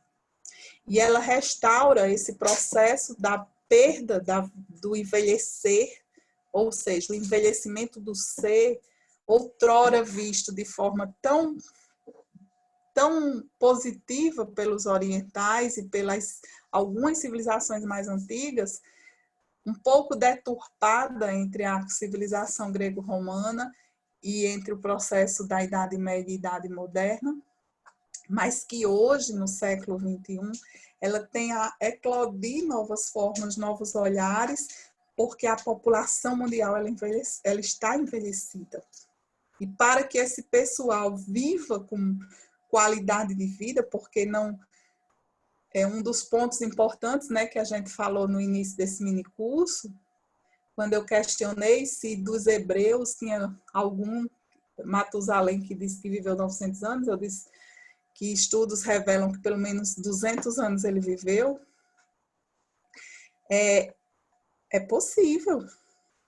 E ela restaura esse processo da perda do envelhecer, ou seja, o envelhecimento do ser, outrora visto de forma tão positiva pelos orientais e pelas algumas civilizações mais antigas, um pouco deturpada entre a civilização grego-romana e entre o processo da Idade Média e Idade Moderna, mas que hoje, no século XXI, ela tem a eclodir novas formas, novos olhares, porque a população mundial ela está envelhecida. E para que esse pessoal viva com qualidade de vida, porque não é um dos pontos importantes, né, que a gente falou no início desse mini curso, quando eu questionei se dos hebreus tinha algum Matusalém que disse que viveu 900 anos, eu disse que estudos revelam que pelo menos 200 anos ele viveu. É possível.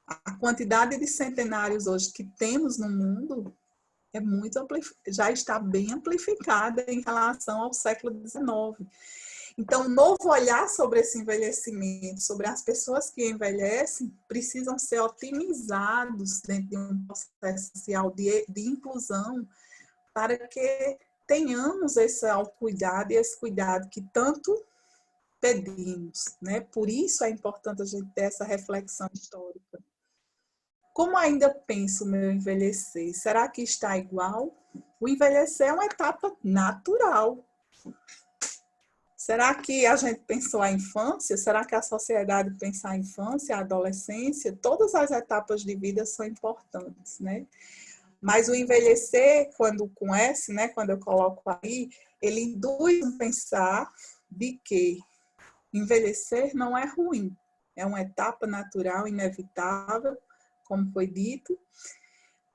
A quantidade de centenários hoje que temos no mundo já está bem amplificada em relação ao século XIX. Então, um novo olhar sobre esse envelhecimento, sobre as pessoas que envelhecem, precisam ser otimizados dentro de um processo social de inclusão, para que tenhamos esse autocuidado e esse cuidado que tanto pedimos, né? Por isso é importante a gente ter essa reflexão histórica. Como ainda penso o meu envelhecer? Será que está igual? O envelhecer é uma etapa natural. Será que a gente pensou a infância? Será que a sociedade pensa a infância, a adolescência? Todas as etapas de vida são importantes, né? Mas o envelhecer, quando com S, né, quando eu coloco aí, ele induz a pensar de que envelhecer não é ruim. É uma etapa natural, inevitável, como foi dito,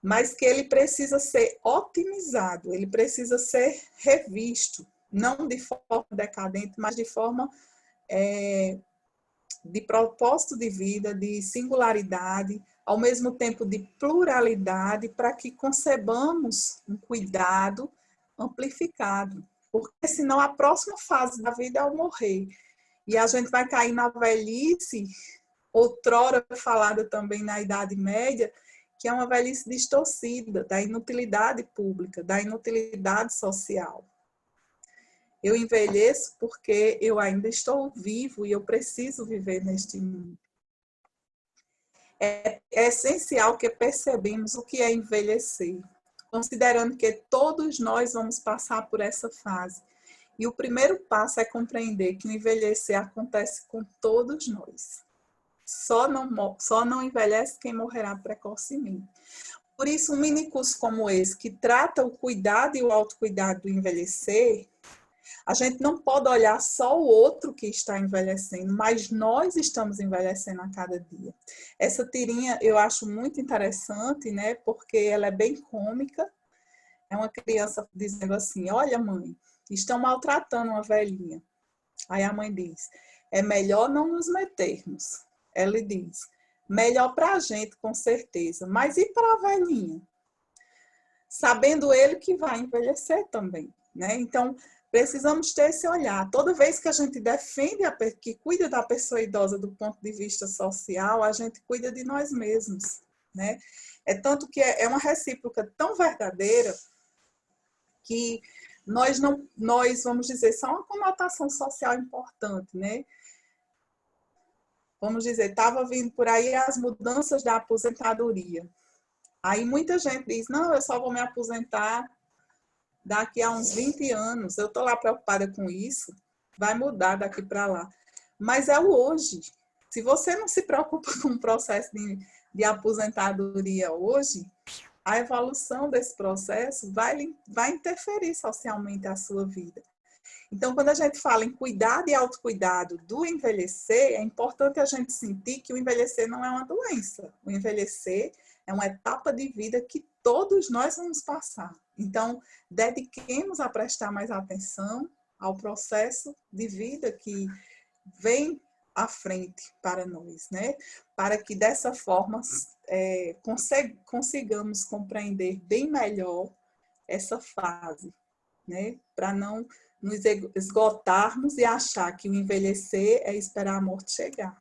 mas que ele precisa ser otimizado, ele precisa ser revisto, não de forma decadente, mas de forma de propósito de vida, de singularidade, ao mesmo tempo de pluralidade, para que concebamos um cuidado amplificado. Porque senão a próxima fase da vida é o morrer. E a gente vai cair na velhice, outrora falada também na Idade Média, que é uma velhice distorcida, da inutilidade pública, da inutilidade social. Eu envelheço porque eu ainda estou vivo e eu preciso viver neste mundo. É essencial que percebamos o que é envelhecer, considerando que todos nós vamos passar por essa fase. E o primeiro passo é compreender que o envelhecer acontece com todos nós. Só não envelhece quem morrerá precocemente. Por isso, um minicurso como esse, que trata o cuidado e o autocuidado do envelhecer, a gente não pode olhar só o outro que está envelhecendo, mas nós estamos envelhecendo a cada dia. Essa tirinha eu acho muito interessante, né? Porque ela é bem cômica. É uma criança dizendo assim: olha, mãe, estão maltratando uma velhinha. Aí a mãe diz: é melhor não nos metermos. Ela diz: melhor para a gente, com certeza. Mas e para a velhinha? Sabendo ele que vai envelhecer também, né? Então, precisamos ter esse olhar. Toda vez que a gente defende, que cuida da pessoa idosa do ponto de vista social, a gente cuida de nós mesmos, né? É tanto que é uma recíproca tão verdadeira que nós, vamos dizer, só uma conotação social importante, né? Vamos dizer, estava vindo por aí as mudanças da aposentadoria. Aí muita gente diz: não, eu só vou me aposentar daqui a uns 20 anos. Eu estou lá preocupada com isso, vai mudar daqui para lá. Mas é o hoje. Se você não se preocupa com o processo de aposentadoria hoje, a evolução desse processo vai interferir socialmente a sua vida. Então, quando a gente fala em cuidado e autocuidado do envelhecer, é importante a gente sentir que o envelhecer não é uma doença. O envelhecer é uma etapa de vida que todos nós vamos passar. Então, dediquemos a prestar mais atenção ao processo de vida que vem à frente para nós, né? Para que dessa forma consigamos compreender bem melhor essa fase, né? Para não nos esgotarmos e achar que o envelhecer é esperar a morte chegar.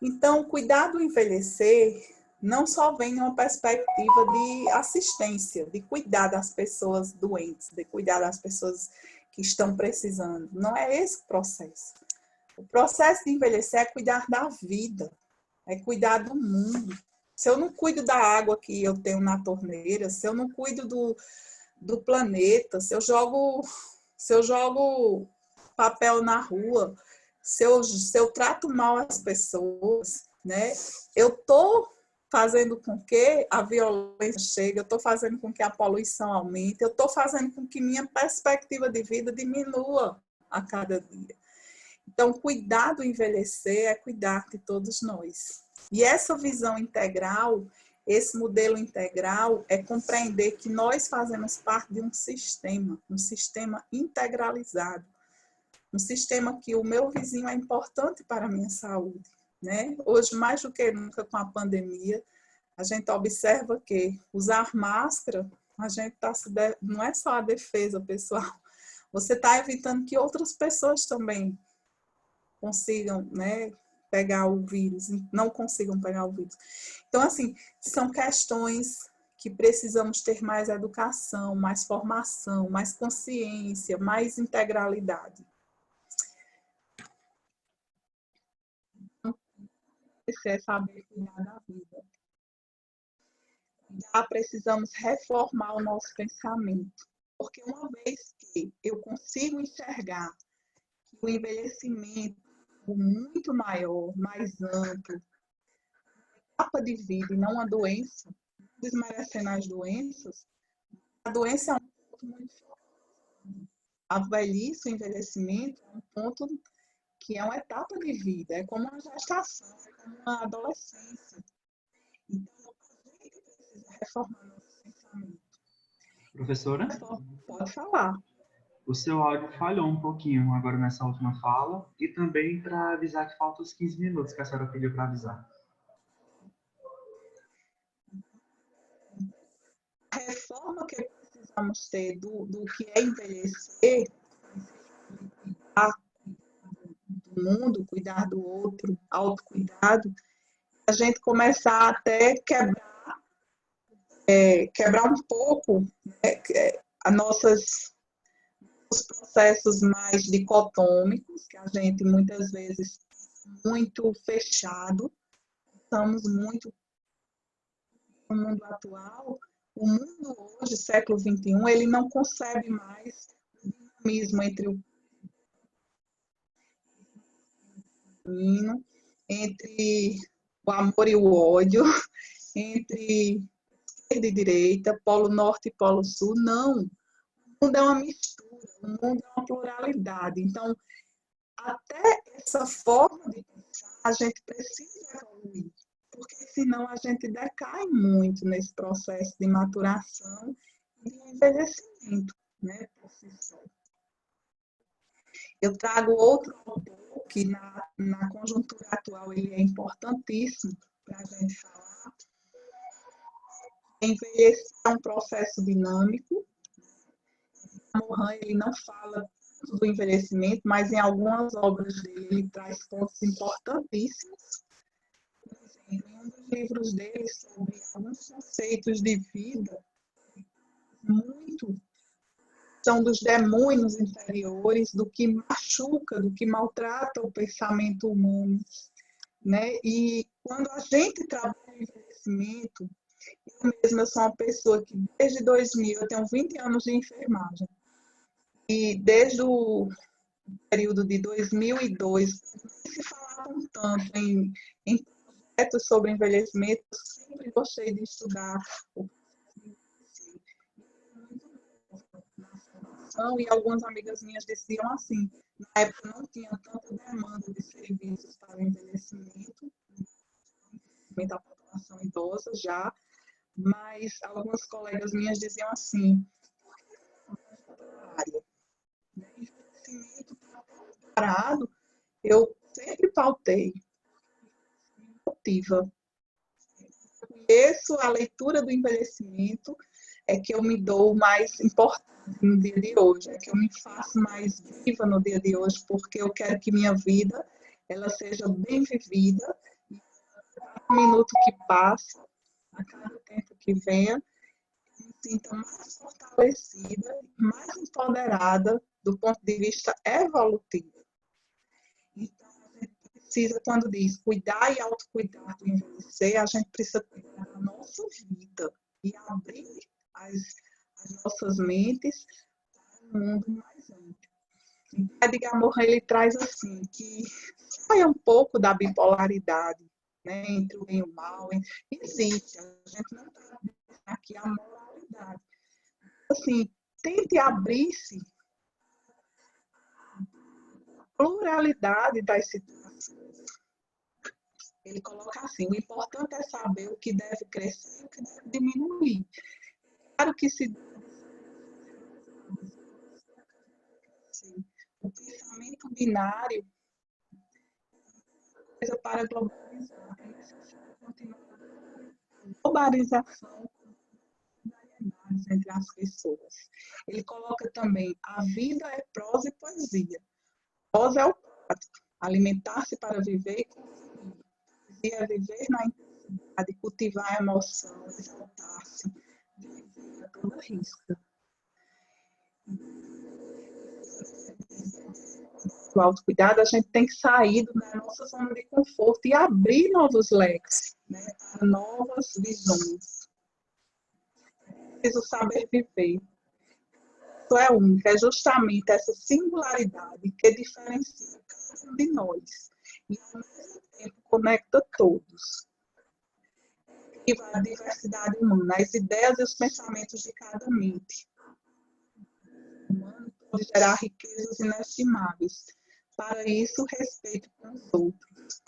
Então, cuidar do envelhecer não só vem numa perspectiva de assistência, de cuidar das pessoas doentes, de cuidar das pessoas que estão precisando. Não é esse o processo. O processo de envelhecer é cuidar da vida, é cuidar do mundo. Se eu não cuido da água que eu tenho na torneira, se eu não cuido do planeta, se eu jogo papel na rua, se eu trato mal as pessoas, né? Eu estou fazendo com que a violência chegue, eu estou fazendo com que a poluição aumente, eu estou fazendo com que minha perspectiva de vida diminua a cada dia. Então, cuidar do envelhecer é cuidar de todos nós. E essa visão integral, esse modelo integral, é compreender que nós fazemos parte de um sistema integralizado, um sistema que o meu vizinho é importante para a minha saúde, né? Hoje, mais do que nunca, com a pandemia, a gente observa que usar máscara, a gente não é só a defesa pessoal, você está evitando que outras pessoas também consigam, né, pegar o vírus, não consigam pegar o vírus. Então, assim, são questões que precisamos ter mais educação, mais formação, mais consciência, mais integralidade. Esse é saber cuidar da vida. Já precisamos reformar o nosso pensamento, porque uma vez que eu consigo enxergar que o envelhecimento é muito maior, mais amplo, etapa de vida e não uma doença, desmerecendo as doenças, a doença é um ponto muito forte. A velhice, o envelhecimento, é um ponto que é uma etapa de vida, é como uma gestação, é como uma adolescência. Então, a gente precisa reformar nosso pensamento. Professora? Pode falar. O seu áudio falhou um pouquinho agora nessa última fala e também para avisar que faltam os 15 minutos que a senhora pediu para avisar. A reforma que precisamos ter do que é envelhecer, cuidar do mundo, cuidar do outro, autocuidado, a gente começar até quebrar um pouco, né, os processos mais dicotômicos, que a gente muitas vezes muito fechado, estamos muito no mundo atual. O mundo hoje, século XXI, ele não concebe mais o dinamismo entre o feminino, entre o amor e o ódio, entre esquerda e direita, polo norte e polo sul. Não. O mundo é uma mistura, o mundo é uma pluralidade. Então, até essa forma de pensar, a gente precisa evoluir, porque senão a gente decai muito nesse processo de maturação e de envelhecimento, né, por si só. Eu trago outro autor que na conjuntura atual ele é importantíssimo para a gente falar. Envelhecer é um processo dinâmico. Morin, ele não fala do envelhecimento, mas em algumas obras dele ele traz pontos importantíssimos. Por exemplo, em um dos livros dele sobre alguns conceitos de vida, muito são dos demônios interiores, do que machuca, do que maltrata o pensamento humano, né? E quando a gente trabalha o envelhecimento, eu sou uma pessoa que desde 2000, eu tenho 20 anos de enfermagem, e desde o período de 2002, se falavam tanto em projetos sobre envelhecimento, eu sempre gostei de estudar o e algumas amigas minhas diziam assim, na época não tinha tanta demanda de serviços para o envelhecimento da população idosa já, mas algumas colegas minhas diziam assim, envelhecimento parado, eu sempre pautei, motiva. Conheço a leitura do envelhecimento, é que eu me dou mais importância no dia de hoje, é que eu me faço mais viva no dia de hoje, porque eu quero que minha vida ela seja bem vivida, e a cada minuto que passa, a cada tempo que venha, eu me sinta mais fortalecida, mais empoderada do ponto de vista evolutivo. Então, a gente precisa, quando diz cuidar e autocuidar do envelhecer, a gente precisa cuidar da nossa vida e abrir as nossas mentes para um mundo mais amplo. Então, Edgar Morin, ele traz assim, que sai um pouco da bipolaridade, né, entre o bem e o mal. Existe, a gente não está aqui a moralidade. Assim, tente abrir-se pluralidade das situações. Ele coloca assim, o importante é saber o que deve crescer e o que deve diminuir. Claro que se o pensamento binário é coisa para globalizar, é necessário continuar globalização entre as pessoas. Ele coloca também: a vida é prosa e poesia. Prosa é o prático, alimentar-se para viver, poesia é viver na intensidade, cultivar a emoção, exaltar-se, viver a toda risca. O autocuidado, a gente tem que sair da nossa zona de conforto e abrir novos leques, né, para novas visões. Preciso saber viver. Isso é único, é justamente essa singularidade que diferencia cada um de nós e, ao mesmo tempo, conecta todos. E a diversidade humana, as ideias e os pensamentos de cada mente. O humano pode gerar riquezas inestimáveis. Para isso, respeito com os outros.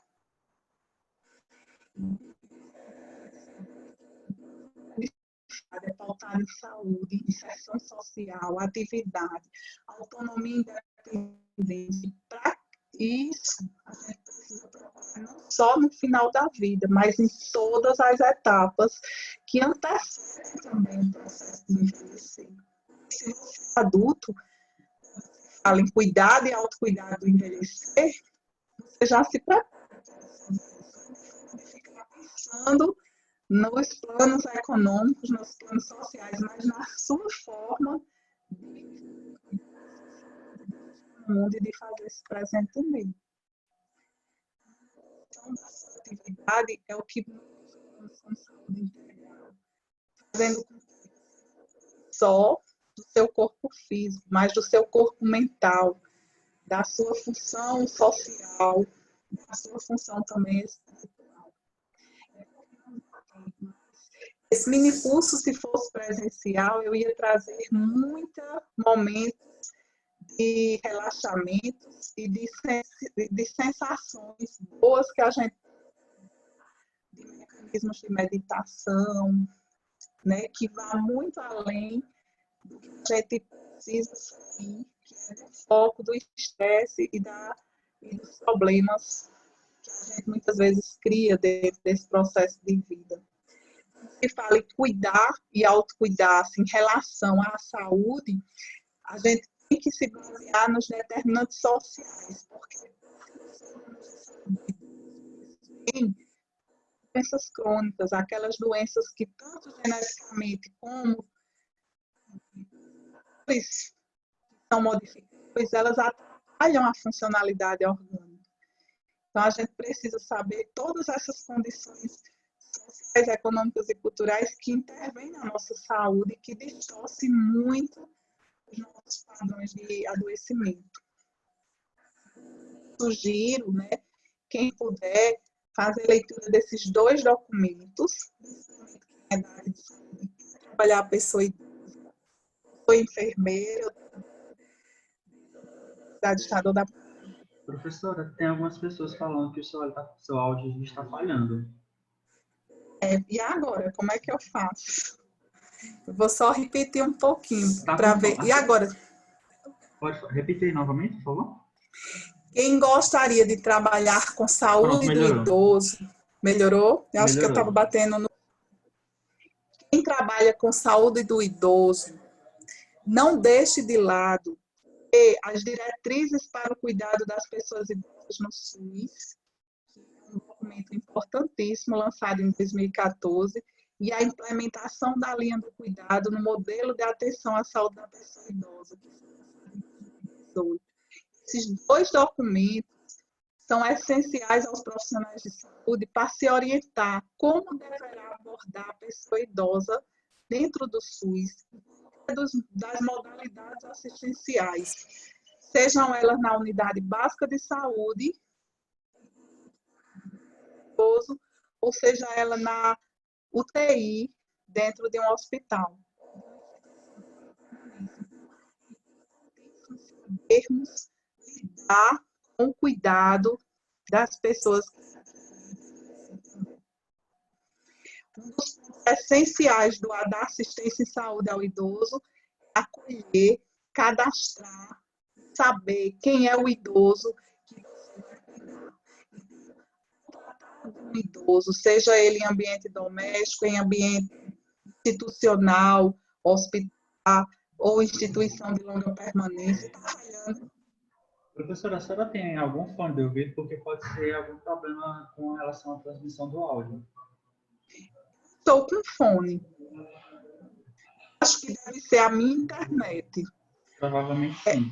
É pautada em saúde, inserção social, atividade, autonomia e independência. Para isso, a gente precisa procurar não só no final da vida, mas em todas as etapas que antecedem também o processo de envelhecer. Se você é adulto, fala em cuidado e autocuidado do envelhecer, você já se prepara. Você fica pensando nos planos econômicos, nos planos sociais, mas na sua forma de mundo e de fazer esse presente também. Então, a atividade é o que nós somos saúde integral, fazendo só do seu corpo físico, mas do seu corpo mental, da sua função social, da sua função também espiritual. Esse mini curso, se fosse presencial, eu ia trazer muitos momentos de relaxamentos e de sensações boas que a gente de mecanismos de meditação, né, que vá muito além do que a gente precisa sair, que é o foco do estresse e dos problemas que a gente muitas vezes cria dentro desse processo de vida. Se fala em cuidar e autocuidar em relação à saúde, a gente tem que se basear nos determinantes sociais, porque tem doenças crônicas, aquelas doenças que tanto geneticamente como são modificadas, elas atrapalham a funcionalidade orgânica. Então, a gente precisa saber todas essas condições sociais, econômicas e culturais que intervêm na nossa saúde e que distorcem muito os nossos padrões de adoecimento. Sugiro, né, quem puder, fazer leitura desses 2 documentos, trabalhar a pessoa idosa, sou enfermeira, da ditadura da... Professora, tem algumas pessoas falando que o seu áudio está falhando. E agora, como é que eu faço? Eu vou só repetir um pouquinho Tá para ver. E agora? Pode repetir novamente, por favor? Quem gostaria de trabalhar com saúde do idoso, melhorou? Eu acho que eu estava batendo no... Quem trabalha com saúde do idoso, não deixe de lado as diretrizes para o cuidado das pessoas idosas no SUS, um documento importantíssimo lançado em 2014, e a implementação da linha do cuidado no modelo de atenção à saúde da pessoa idosa, que foi lançado em 2018. Esses 2 documentos são essenciais aos profissionais de saúde para se orientar como deverá abordar a pessoa idosa dentro do SUS, das modalidades assistenciais, sejam elas na unidade básica de saúde, ou seja ela na UTI, dentro de um hospital. Sabermos lidar com o cuidado das pessoas. Um dos pontos essenciais da assistência em saúde ao idoso é acolher, cadastrar, saber quem é o idoso que você vai cuidar. do idoso, seja ele em ambiente doméstico, em ambiente institucional, hospitalar ou instituição de longa permanência, trabalhando. Professora, a senhora tem algum fone de ouvido? Porque pode ser algum problema com relação à transmissão do áudio. Estou com fone. Acho que deve ser a minha internet. Provavelmente sim.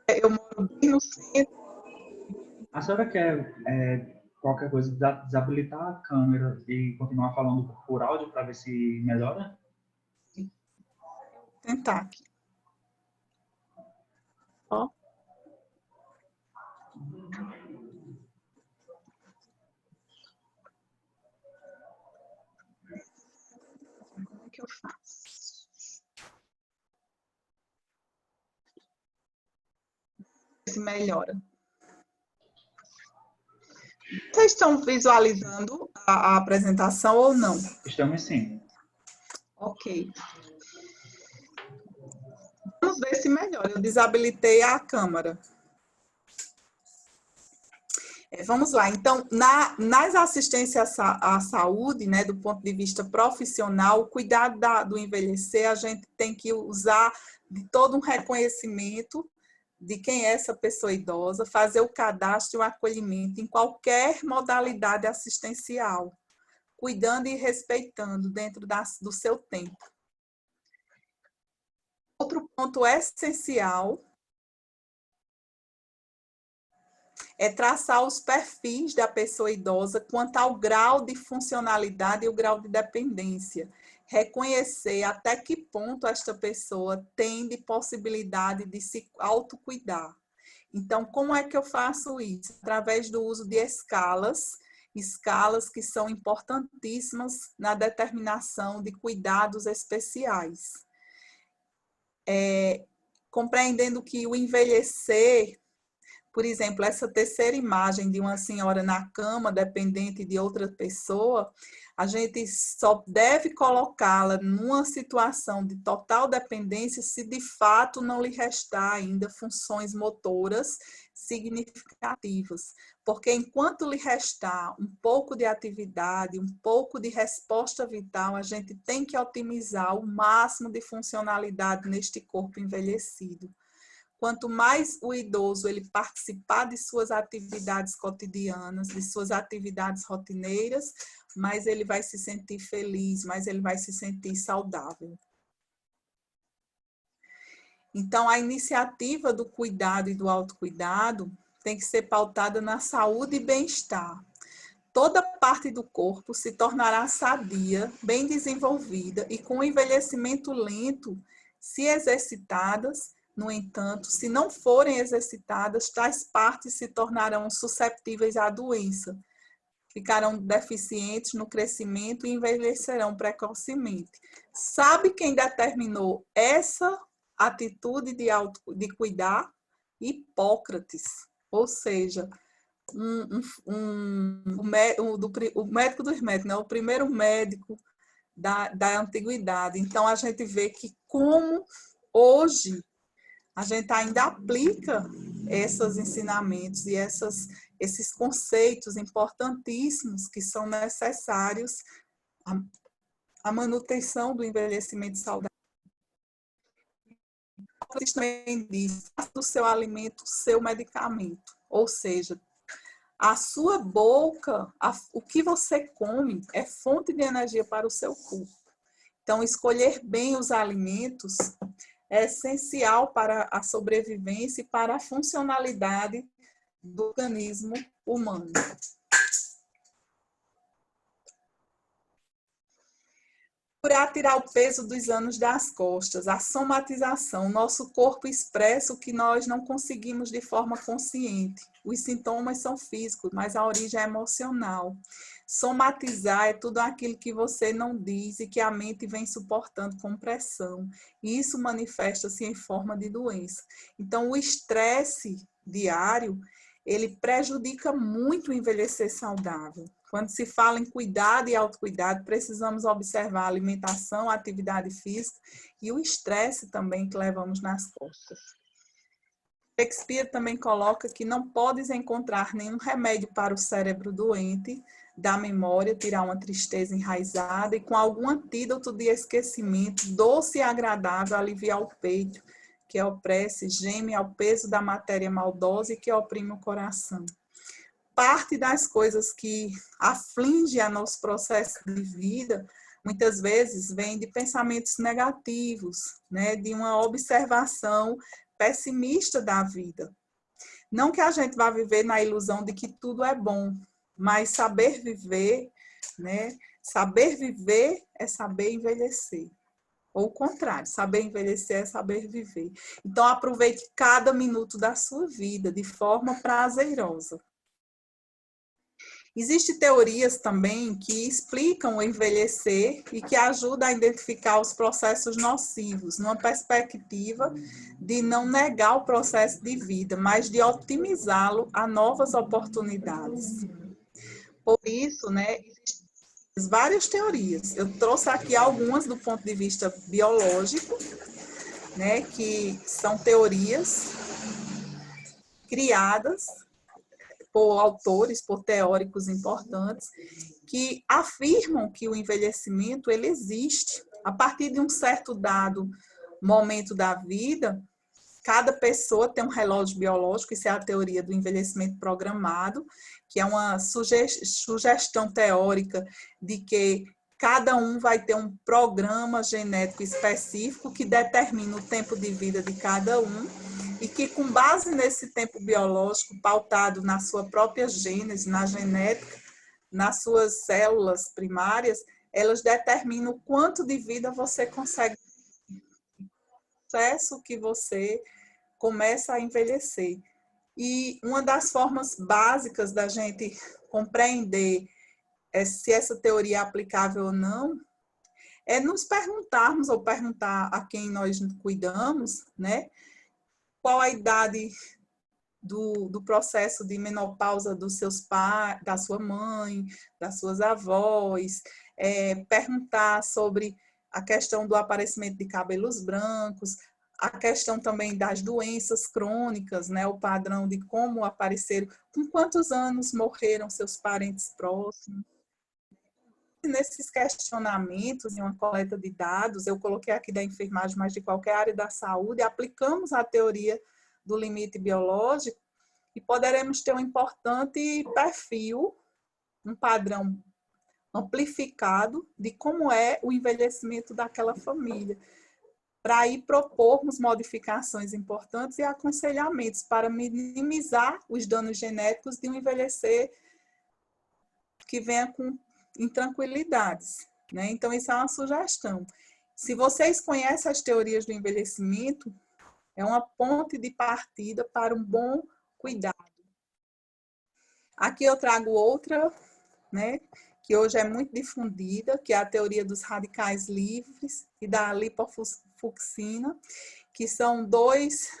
Eu moro bem no centro. A senhora quer qualquer coisa, desabilitar a câmera e continuar falando por áudio para ver se melhora? Vou tentar aqui. Ó. Como é que eu faço? Se melhora. Vocês estão visualizando a apresentação ou não? Estamos sim. Ok. Vamos ver se melhora. Eu desabilitei a câmera. Vamos lá. Então, nas assistências à saúde, né, do ponto de vista profissional, o cuidado do envelhecer, a gente tem que usar de todo um reconhecimento de quem é essa pessoa idosa, fazer o cadastro e o acolhimento em qualquer modalidade assistencial, cuidando e respeitando dentro do seu tempo. Outro ponto essencial é traçar os perfis da pessoa idosa quanto ao grau de funcionalidade e o grau de dependência. Reconhecer até que ponto esta pessoa tem de possibilidade de se autocuidar. Então, como é que eu faço isso? Através do uso de escalas que são importantíssimas na determinação de cuidados especiais. Compreendendo que o envelhecer, por exemplo, essa terceira imagem de uma senhora na cama, dependente de outra pessoa, a gente só deve colocá-la numa situação de total dependência se de fato não lhe restar ainda funções motoras significativas. Porque enquanto lhe restar um pouco de atividade, um pouco de resposta vital, a gente tem que otimizar o máximo de funcionalidade neste corpo envelhecido. Quanto mais o idoso ele participar de suas atividades cotidianas, de suas atividades rotineiras, mais ele vai se sentir feliz, mais ele vai se sentir saudável. Então, a iniciativa do cuidado e do autocuidado tem que ser pautada na saúde e bem-estar. Toda parte do corpo se tornará sadia, bem desenvolvida e com envelhecimento lento, se exercitadas. No entanto, se não forem exercitadas, tais partes se tornarão susceptíveis à doença, ficarão deficientes no crescimento e envelhecerão precocemente. Sabe quem determinou essa atitude de cuidar? Hipócrates, ou seja, o médico dos médicos, né? O primeiro médico da antiguidade. Então, a gente vê que como hoje a gente ainda aplica esses ensinamentos e esses conceitos importantíssimos que são necessários à manutenção do envelhecimento saudável. Ele também diz, faça do seu alimento seu medicamento, ou seja, a sua boca, o que você come é fonte de energia para o seu corpo. Então, escolher bem os alimentos é essencial para a sobrevivência e para a funcionalidade do organismo humano. Procurar tirar o peso dos anos das costas, a somatização. Nosso corpo expressa o que nós não conseguimos de forma consciente. Os sintomas são físicos, mas a origem é emocional. Somatizar é tudo aquilo que você não diz e que a mente vem suportando com pressão. E isso manifesta-se em forma de doença. Então, o estresse diário, ele prejudica muito o envelhecer saudável. Quando se fala em cuidado e autocuidado, precisamos observar a alimentação, a atividade física e o estresse também que levamos nas costas. Shakespeare também coloca que não podes encontrar nenhum remédio para o cérebro doente da memória, tirar uma tristeza enraizada, e com algum antídoto de esquecimento, doce e agradável, aliviar o peito, que opresse, geme ao peso da matéria maldosa e que oprime o coração. Parte das coisas que aflige a nosso processo de vida, muitas vezes, vem de pensamentos negativos, né? De uma observação pessimista da vida. Não que a gente vá viver na ilusão de que tudo é bom, mas saber viver, né? Saber viver é saber envelhecer. Ou o contrário, saber envelhecer é saber viver. Então, aproveite cada minuto da sua vida de forma prazerosa. Existem teorias também que explicam o envelhecer e que ajudam a identificar os processos nocivos, numa perspectiva de não negar o processo de vida, mas de otimizá-lo a novas oportunidades. Por isso, né, existem várias teorias. Eu trouxe aqui algumas do ponto de vista biológico, né, que são teorias criadas por autores, por teóricos importantes, que afirmam que o envelhecimento ele existe. A partir de um certo dado momento da vida, cada pessoa tem um relógio biológico, isso é a teoria do envelhecimento programado, que é uma sugestão teórica de que cada um vai ter um programa genético específico que determina o tempo de vida de cada um, e que, com base nesse tempo biológico, pautado na sua própria gênese, na genética, nas suas células primárias, elas determinam o quanto de vida você consegue, o processo que você começa a envelhecer. E uma das formas básicas da gente compreender se essa teoria é aplicável ou não, é nos perguntarmos, ou perguntar a quem nós cuidamos, né? Qual a idade do processo de menopausa dos seus pais, da sua mãe, das suas avós, perguntar sobre a questão do aparecimento de cabelos brancos, a questão também das doenças crônicas, né, o padrão de como apareceram, com quantos anos morreram seus parentes próximos. Nesses questionamentos, em uma coleta de dados, eu coloquei aqui da enfermagem, mas de qualquer área da saúde, aplicamos a teoria do limite biológico e poderemos ter um importante perfil, um padrão amplificado de como é o envelhecimento daquela família, para aí propormos modificações importantes e aconselhamentos para minimizar os danos genéticos de um envelhecer que venha com intranquilidades, né? Então, isso é uma sugestão. Se vocês conhecem as teorias do envelhecimento, é uma ponte de partida para um bom cuidado. Aqui eu trago outra, né, que hoje é muito difundida, que é a teoria dos radicais livres e da lipofuxina, que são dois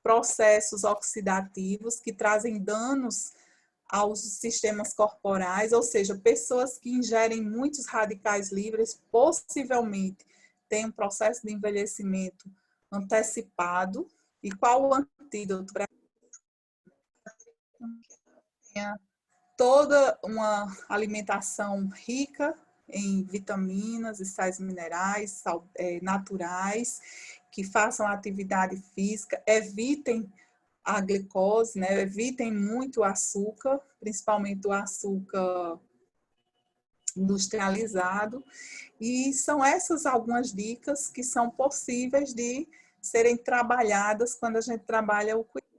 processos oxidativos que trazem danos aos sistemas corporais, ou seja, pessoas que ingerem muitos radicais livres possivelmente têm um processo de envelhecimento antecipado. E qual o antídoto para toda uma alimentação rica em vitaminas e sais minerais naturais, que façam atividade física, evitem a glicose, né? Evitem muito o açúcar, principalmente o açúcar industrializado. E são essas algumas dicas que são possíveis de serem trabalhadas quando a gente trabalha o cuidado.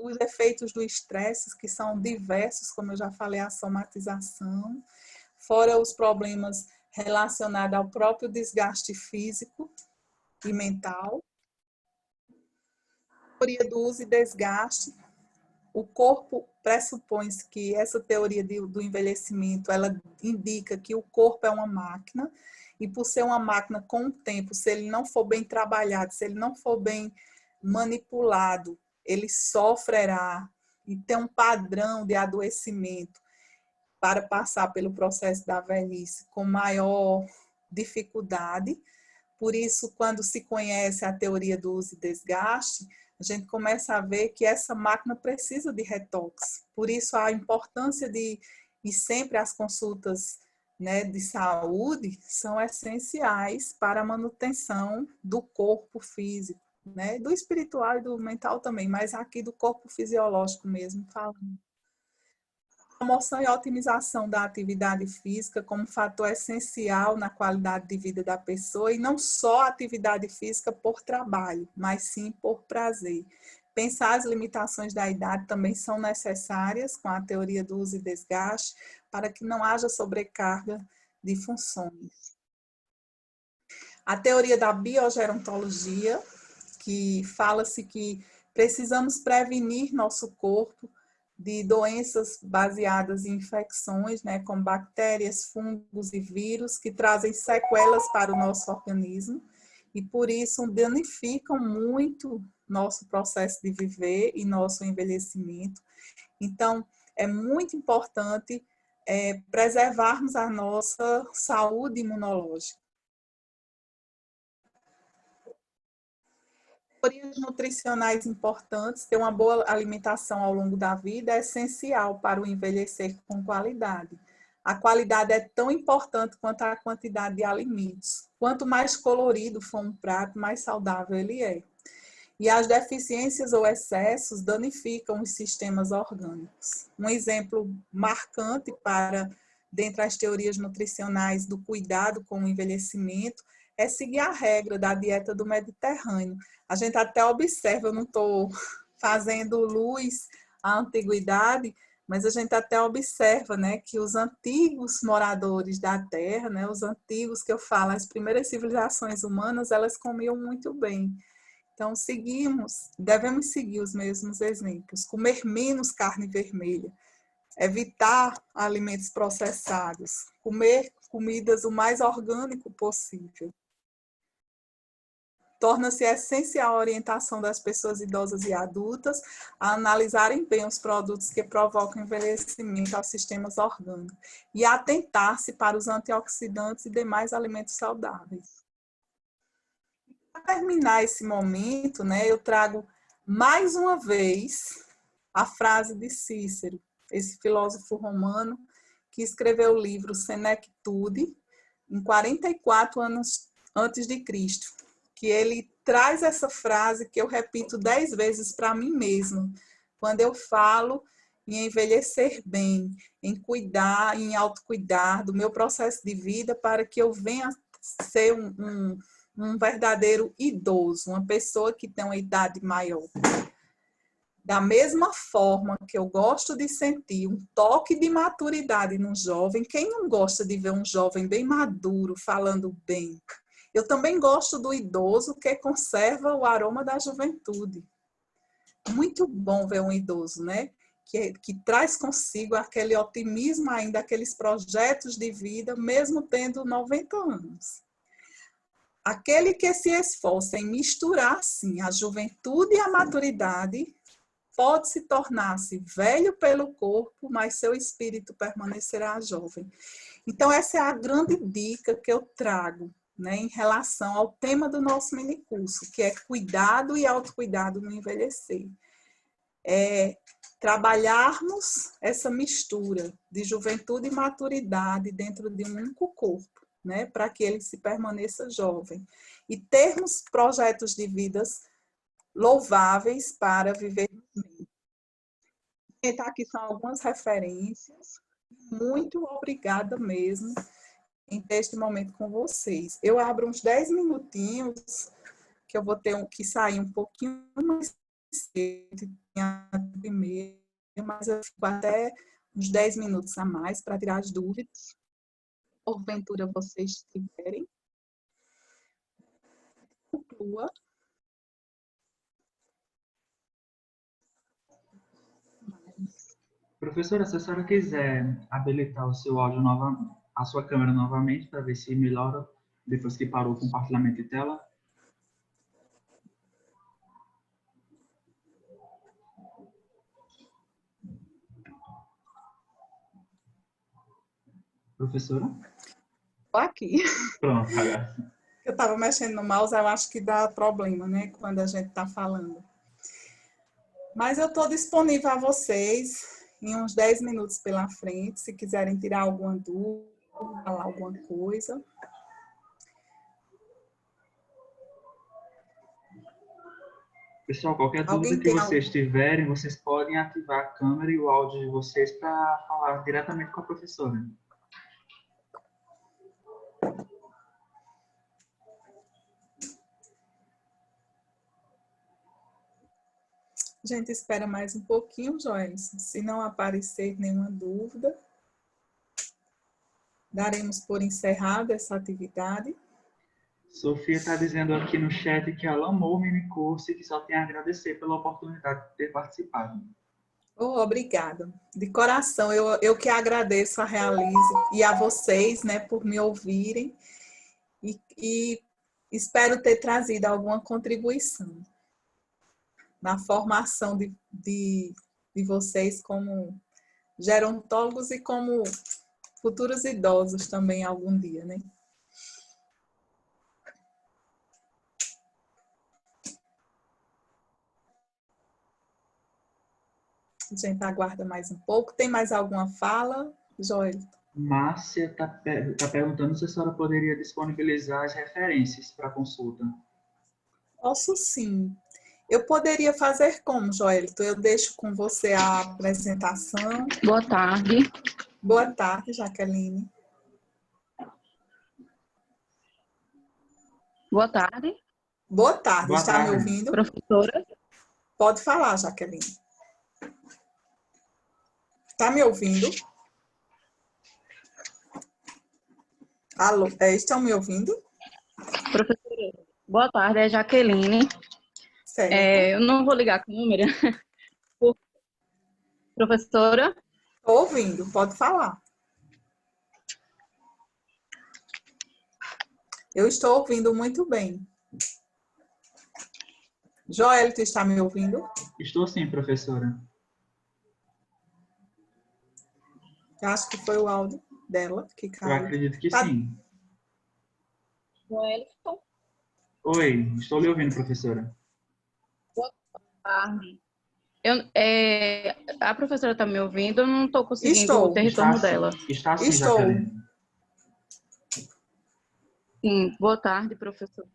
Os efeitos do estresse, que são diversos, como eu já falei, a somatização, fora os problemas relacionados ao próprio desgaste físico e mental. A teoria do uso e desgaste, o corpo pressupõe que essa teoria do envelhecimento, ela indica que o corpo é uma máquina, e por ser uma máquina com o tempo, se ele não for bem trabalhado, se ele não for bem manipulado, ele sofrerá e tem um padrão de adoecimento para passar pelo processo da velhice com maior dificuldade. Por isso, quando se conhece a teoria do uso e desgaste, a a gente começa a ver que essa máquina precisa de retox. Por isso, a importância de ir sempre às consultas, né, de saúde são essenciais para a manutenção do corpo físico, né, do espiritual e do mental também, mas aqui do corpo fisiológico mesmo falando. Promoção e otimização da atividade física como fator essencial na qualidade de vida da pessoa, e não só atividade física por trabalho, mas sim por prazer. Pensar as limitações da idade também são necessárias com a teoria do uso e desgaste, para que não haja sobrecarga de funções. A teoria da biogerontologia, que fala-se que precisamos prevenir nosso corpo de doenças baseadas em infecções, né, como bactérias, fungos e vírus, que trazem sequelas para o nosso organismo e, por isso, danificam muito nosso processo de viver e nosso envelhecimento. Então, é muito importante preservarmos a nossa saúde imunológica. Calorias nutricionais importantes, ter uma boa alimentação ao longo da vida é essencial para o envelhecer com qualidade. A qualidade é tão importante quanto a quantidade de alimentos. Quanto mais colorido for um prato, mais saudável ele é. E as deficiências ou excessos danificam os sistemas orgânicos. Um exemplo marcante para, dentre as teorias nutricionais do cuidado com o envelhecimento, é seguir a regra da dieta do Mediterrâneo. A gente até observa, eu não estou fazendo luz à antiguidade, mas a gente até observa, né, que os antigos moradores da Terra, né, os antigos que eu falo, as primeiras civilizações humanas, elas comiam muito bem. Então, devemos seguir os mesmos exemplos. Comer menos carne vermelha, evitar alimentos processados, comer comidas o mais orgânico possível. Torna-se essencial a orientação das pessoas idosas e adultas a analisarem bem os produtos que provocam envelhecimento aos sistemas orgânicos e atentar-se para os antioxidantes e demais alimentos saudáveis. Para terminar esse momento, né, eu trago mais uma vez a frase de Cícero, esse filósofo romano que escreveu o livro Senectude em 44 anos antes de Cristo, que ele traz essa frase que eu repito 10 vezes para mim mesma, quando eu falo em envelhecer bem, em cuidar, em autocuidar do meu processo de vida para que eu venha ser um verdadeiro idoso, uma pessoa que tem uma idade maior. Da mesma forma que eu gosto de sentir um toque de maturidade no jovem, quem não gosta de ver um jovem bem maduro, falando bem? Eu também gosto do idoso que conserva o aroma da juventude. Muito bom ver um idoso, né? Que traz consigo aquele otimismo ainda, aqueles projetos de vida, mesmo tendo 90 anos. Aquele que se esforça em misturar, sim, a juventude e a maturidade, pode se tornar-se velho pelo corpo, mas seu espírito permanecerá jovem. Então, essa é a grande dica que eu trago, né, em relação ao tema do nosso minicurso, que é cuidado e autocuidado no envelhecer. Trabalharmos essa mistura de juventude e maturidade dentro de um único corpo, né, para que ele se permaneça jovem. E termos projetos de vidas louváveis para viver bem. Então, aqui são algumas referências. Muito obrigada mesmo em ter este momento com vocês. Eu abro uns 10 minutinhos, que eu vou ter que sair um pouquinho mais cedo, mas eu fico até uns 10 minutos a mais para tirar as dúvidas, porventura vocês tiverem. Conclua. Professora, se a senhora quiser habilitar o seu áudio a sua câmera novamente, para ver se melhora depois que parou o compartilhamento de tela. Professora? Estou aqui. Pronto, agora. Eu estava mexendo no mouse, eu acho que dá problema, né, quando a gente está falando. Mas eu estou disponível a vocês em uns 10 minutos pela frente, se quiserem tirar alguma dúvida, falar alguma coisa. Pessoal, qualquer dúvida Alguém que tem vocês tiverem, vocês podem ativar a câmera e o áudio de vocês para falar diretamente com a professora. A gente espera mais um pouquinho, Joyce. Se não aparecer nenhuma dúvida, daremos por encerrada essa atividade. Sofia está dizendo aqui no chat que ela amou o minicurso e que só tem a agradecer pela oportunidade de ter participado. Oh, obrigada. De coração, eu que agradeço a Realize e a vocês, né, por me ouvirem e espero ter trazido alguma contribuição na formação de vocês como gerontólogos e como futuros idosos também algum dia, né? A gente aguarda mais um pouco. Tem mais alguma fala, Joel? Márcia está perguntando se a senhora poderia disponibilizar as referências para consulta. Posso sim. Eu poderia fazer como, Joelito? Eu deixo com você a apresentação. Boa tarde. Boa tarde, Jaqueline. Boa tarde. Boa tarde. Boa Está tarde. me ouvindo? Professora. Pode falar, Jaqueline. Está me ouvindo? Alô, estão me ouvindo? Professora, boa tarde, é Jaqueline. Certo. Eu não vou ligar a câmera. Professora? Estou ouvindo, pode falar. Eu estou ouvindo muito bem. Joel, tu está me ouvindo? Estou sim, professora. Eu acho que foi o áudio dela que Eu caiu. acredito que Tá. sim. Wellington. Oi, estou lhe ouvindo, professora. Boa tarde. A professora está me ouvindo? Eu não estou conseguindo Estou. ter retorno dela. Está sim, Estou. Jaqueline. Sim, boa tarde, professora.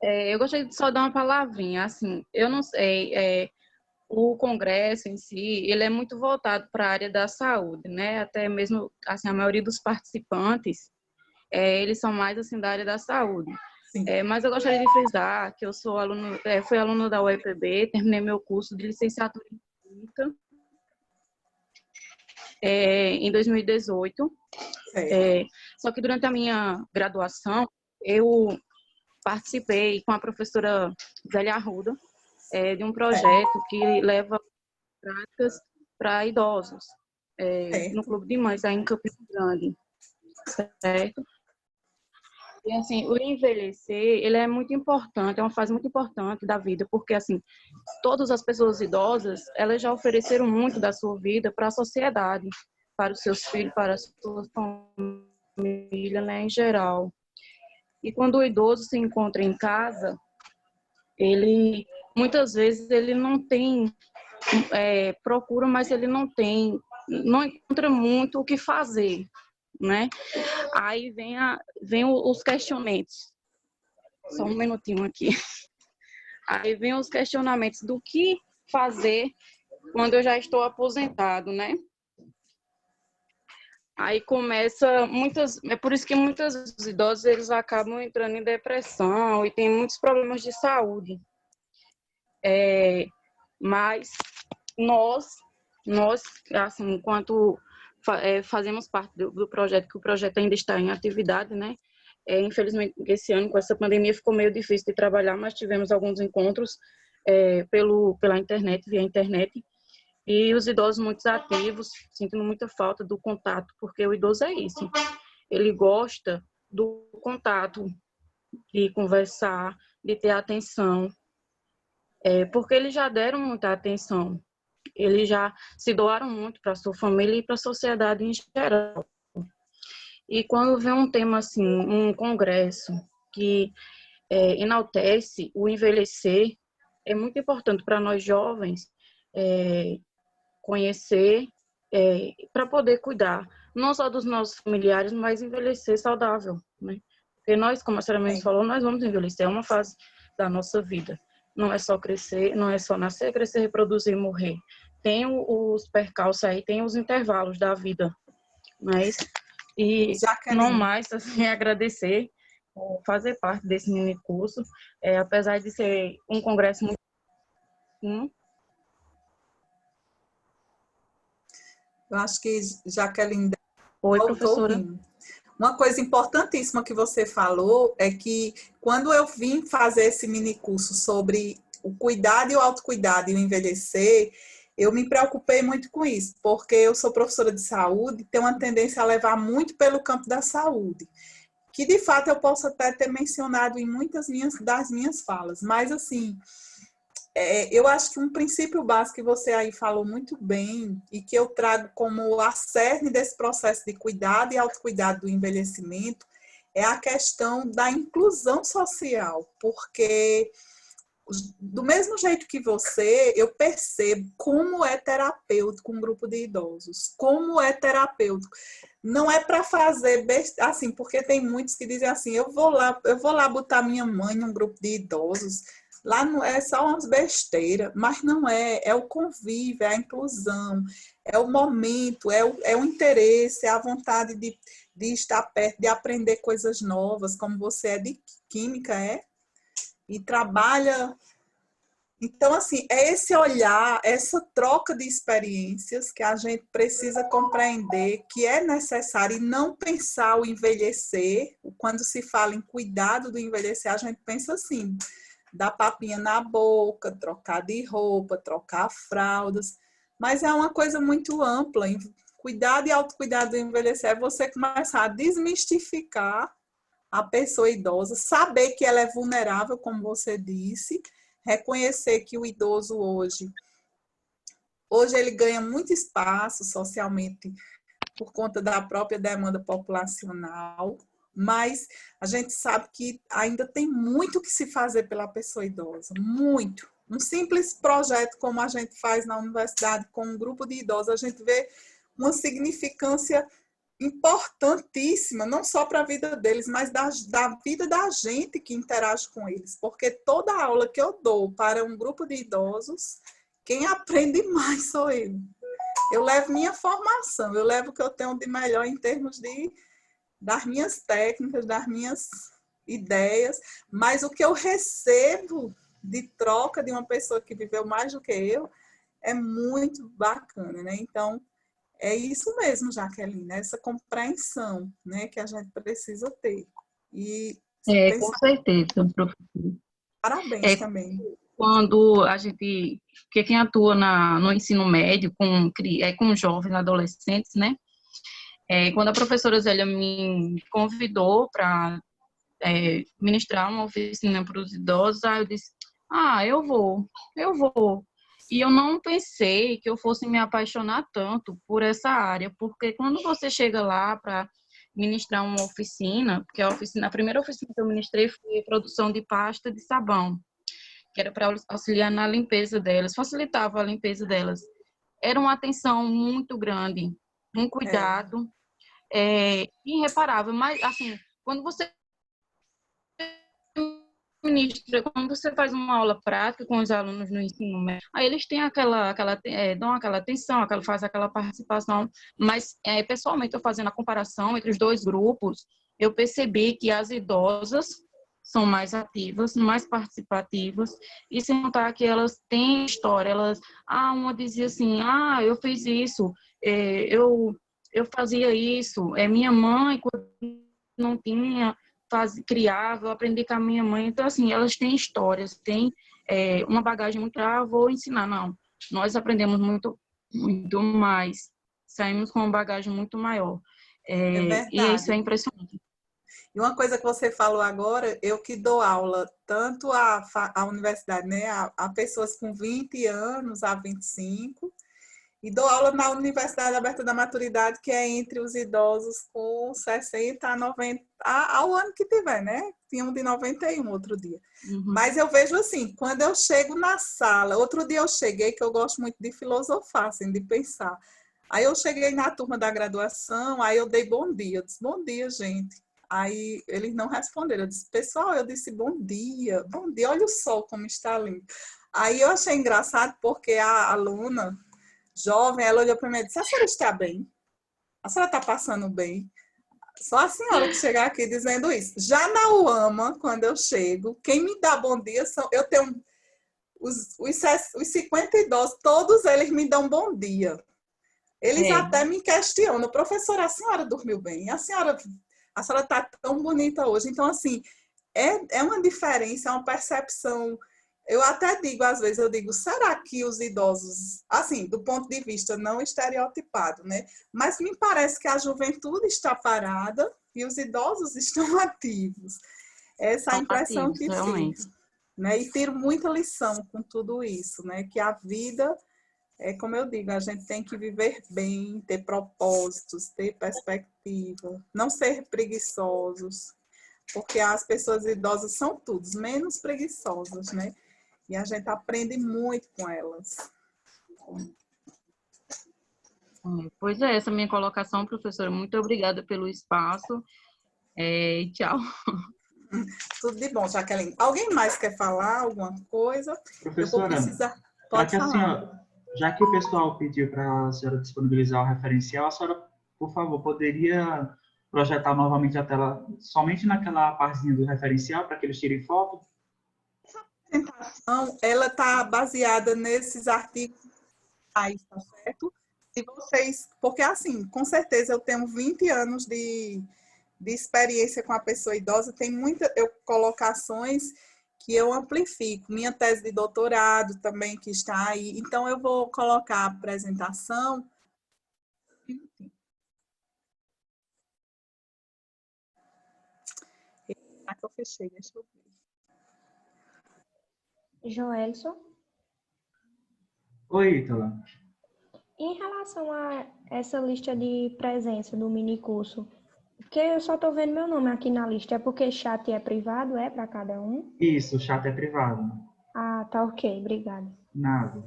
Eu gostaria de só dar uma palavrinha, assim, eu não sei, o congresso em si, ele é muito voltado para a área da saúde, né? Até mesmo, assim, a maioria dos participantes, eles são mais, assim, da área da saúde. Sim. Mas eu gostaria de frisar que eu sou fui aluna da UEPB, terminei meu curso de licenciatura em Química em 2018. Só que durante a minha graduação, eu participei com a professora Zélia Arruda de um projeto que leva práticas para idosos no Clube de Mães, aí em Campina Grande, certo? E, assim, o envelhecer, ele é muito importante, é uma fase muito importante da vida, porque, assim, todas as pessoas idosas, elas já ofereceram muito da sua vida para a sociedade, para os seus filhos, para a sua família, né, em geral. E quando o idoso se encontra em casa, ele, muitas vezes, ele não tem, procura, mas ele não encontra muito o que fazer, né? Aí vem os questionamentos. Só um minutinho aqui. Aí vem os questionamentos do que fazer quando eu já estou aposentado, né? Aí começa é por isso que muitos idosos eles acabam entrando em depressão e tem muitos problemas de saúde. Mas nós assim, enquanto fazemos parte do projeto, que o projeto ainda está em atividade, né? Infelizmente, esse ano, com essa pandemia, ficou meio difícil de trabalhar, mas tivemos alguns encontros pela internet, via internet, e os idosos muito ativos, sentindo muita falta do contato, porque o idoso é isso, ele gosta do contato, de conversar, de ter atenção, porque eles já deram muita atenção, eles já se doaram muito para a sua família e para a sociedade em geral. E quando vem um tema assim, um congresso, que enaltece o envelhecer, é muito importante para nós jovens conhecer, para poder cuidar, não só dos nossos familiares, mas envelhecer saudável, né? Porque nós, como a senhora mesmo falou, nós vamos envelhecer, é uma fase da nossa vida. Não é só crescer, não é só nascer, crescer, reproduzir e morrer. Tem os percalços aí, tem os intervalos da vida, mas e não mais assim, agradecer por fazer parte desse mini curso, apesar de ser um congresso muito... Eu acho que Jaqueline... Oi, professora. Uma coisa importantíssima que você falou é que quando eu vim fazer esse mini curso sobre o cuidado e o autocuidado e o envelhecer, eu me preocupei muito com isso, porque eu sou professora de saúde e tenho uma tendência a levar muito pelo campo da saúde, que de fato eu posso até ter mencionado em muitas das minhas falas, mas assim, eu acho que um princípio básico que você aí falou muito bem e que eu trago como a cerne desse processo de cuidado e autocuidado do envelhecimento é a questão da inclusão social, porque do mesmo jeito que você, eu percebo como é terapêutico um grupo de idosos, como é terapêutico. Não é para fazer assim, porque tem muitos que dizem assim, eu vou lá botar minha mãe num grupo de idosos. Lá não é só umas besteiras, mas não é o convívio, é a inclusão, é o momento, é o interesse, é a vontade de estar perto, de aprender coisas novas, como você é de química, e trabalha. Então, assim, é esse olhar, essa troca de experiências que a gente precisa compreender que é necessário e não pensar o envelhecer. Quando se fala em cuidado do envelhecer, a gente pensa assim, dar papinha na boca, trocar de roupa, trocar fraldas, mas é uma coisa muito ampla. Cuidado e autocuidado do envelhecer é você começar a desmistificar a pessoa idosa, saber que ela é vulnerável, como você disse, reconhecer que o idoso hoje ele ganha muito espaço socialmente por conta da própria demanda populacional, mas a gente sabe que ainda tem muito que se fazer pela pessoa idosa, muito. Um simples projeto como a gente faz na universidade com um grupo de idosos, a gente vê uma significância importantíssima, não só para a vida deles, mas da vida da gente que interage com eles, porque toda aula que eu dou para um grupo de idosos, quem aprende mais sou eu. Eu levo minha formação, eu levo o que eu tenho de melhor em termos das minhas técnicas, das minhas ideias, mas o que eu recebo de troca de uma pessoa que viveu mais do que eu é muito bacana, né? Então, é isso mesmo, Jaqueline, essa compreensão, né, que a gente precisa ter. E com certeza, professor. Parabéns também. Quando a gente, porque quem atua no ensino médio com jovens, adolescentes, né? Quando a professora Zélia me convidou para ministrar uma oficina para os idosos, aí eu disse, eu vou. E eu não pensei que eu fosse me apaixonar tanto por essa área, porque quando você chega lá para ministrar uma oficina, porque a primeira oficina que eu ministrei foi produção de pasta de sabão, que era para auxiliar na limpeza delas, facilitava a limpeza delas. Era uma atenção muito grande, um cuidado irreparável, mas assim, quando você ministra, quando você faz uma aula prática com os alunos no ensino médio, aí eles têm dão aquela atenção, faz aquela participação, mas pessoalmente eu fazendo a comparação entre os dois grupos, eu percebi que as idosas são mais ativas, mais participativas, e se notar que elas têm história, uma dizia assim, eu fiz isso, eu fazia isso, minha mãe, quando não tinha, criava, eu aprendi com a minha mãe. Então, assim, elas têm histórias, têm uma bagagem muito... vou ensinar. Não, nós aprendemos muito, muito mais. Saímos com uma bagagem muito maior. E isso é impressionante. E uma coisa que você falou agora, eu que dou aula tanto à universidade, né, a pessoas com 20 anos a 25, E dou aula na Universidade Aberta da Maturidade, que é entre os idosos com 60 a 90, ao ano que tiver, né? Tinha um de 91 outro dia. Mas eu vejo assim, quando eu chego na sala, outro dia eu cheguei, que eu gosto muito de filosofar, assim, de pensar. Aí eu cheguei na turma da graduação, aí eu dei bom dia. Eu disse, bom dia, gente. Aí eles não responderam. Eu disse, pessoal, eu disse bom dia, olha o sol como está lindo. Aí eu achei engraçado porque a aluna jovem, ela olhou para mim e disse, a senhora está bem? A senhora está passando bem? Só a senhora que chegar aqui dizendo isso. Já na UAMA, quando eu chego, quem me dá bom dia são... Eu tenho os 50 idosos, todos eles me dão bom dia. Eles até me questionam, professora, a senhora dormiu bem? A senhora está tão bonita hoje. Então, assim, é uma diferença, é uma percepção. Eu até digo, às vezes, eu digo, será que os idosos, assim, do ponto de vista não estereotipado, né? Mas me parece que a juventude está parada e os idosos estão ativos. Essa é a impressão que fica. Né? E tiro muita lição com tudo isso, né? Que a vida, como eu digo, a gente tem que viver bem, ter propósitos, ter perspectiva, não ser preguiçosos, porque as pessoas idosas são todos menos preguiçosas, né? E a gente aprende muito com elas. Pois é, essa minha colocação, professora. Muito obrigada pelo espaço. Tchau. Tudo de bom, Jaqueline. Alguém mais quer falar alguma coisa? Professora, eu vou precisar. Pode falar. Já que o pessoal pediu para a senhora disponibilizar o referencial, a senhora, por favor, poderia projetar novamente a tela somente naquela partezinha do referencial para que eles tirem foto? Apresentação, ela está baseada nesses artigos, tá certo? Se vocês, porque assim, com certeza eu tenho 20 anos de experiência com a pessoa idosa, tem muitas colocações que eu amplifico. Minha tese de doutorado também que está aí. Então, eu vou colocar a apresentação. Será que eu fechei? Deixa eu ver. Joelson? Oi, Ítala. Em relação a essa lista de presença do minicurso, porque eu só estou vendo meu nome aqui na lista, é porque chat é privado, é para cada um? Isso, o chat é privado. Ah, tá ok, obrigada. Nada.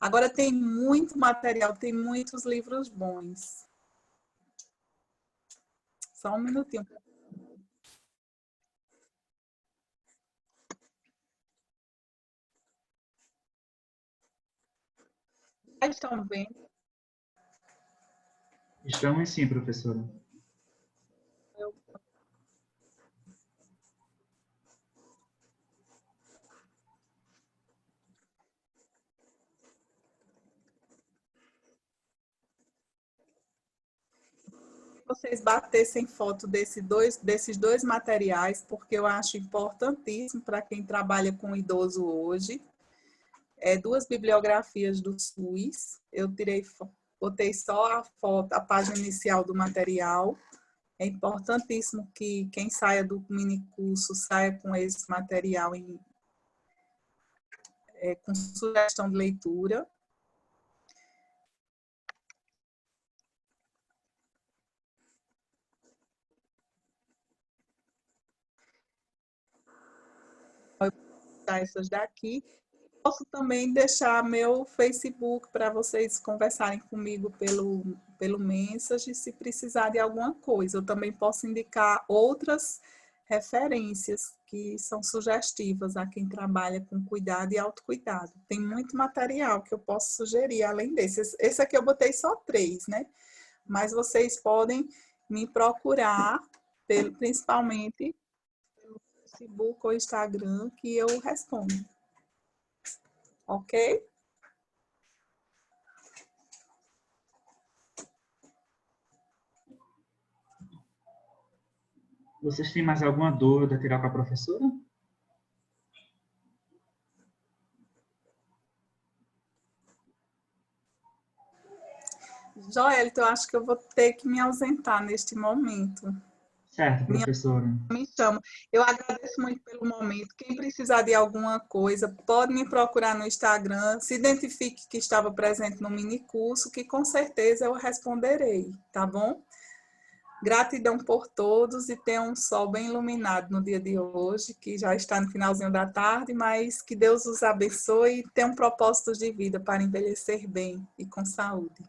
Agora tem muito material, tem muitos livros bons. Só um minutinho. Já estão vendo? Estamos sim, professora. Vocês batessem foto desses dois materiais, porque eu acho importantíssimo para quem trabalha com idoso hoje. Duas bibliografias do SUS, eu botei só a foto, a página inicial do material. É importantíssimo que quem saia do minicurso saia com esse material com sugestão de leitura. Essas daqui. Posso também deixar meu Facebook para vocês conversarem comigo pelo Message, se precisar de alguma coisa. Eu também posso indicar outras referências que são sugestivas a quem trabalha com cuidado e autocuidado. Tem muito material que eu posso sugerir, além desse. Esse aqui eu botei só 3, né? Mas vocês podem me procurar, principalmente pelo Facebook ou Instagram, que eu respondo. Ok? Vocês têm mais alguma dúvida a tirar com a professora? Joelito, eu acho que eu vou ter que me ausentar neste momento. Certo, professora. Me chama. Eu agradeço muito pelo momento. Quem precisar de alguma coisa, pode me procurar no Instagram. Se identifique que estava presente no minicurso, que com certeza eu responderei, tá bom? Gratidão por todos e tenham um sol bem iluminado no dia de hoje, que já está no finalzinho da tarde, mas que Deus os abençoe e tenham propósitos de vida para envelhecer bem e com saúde.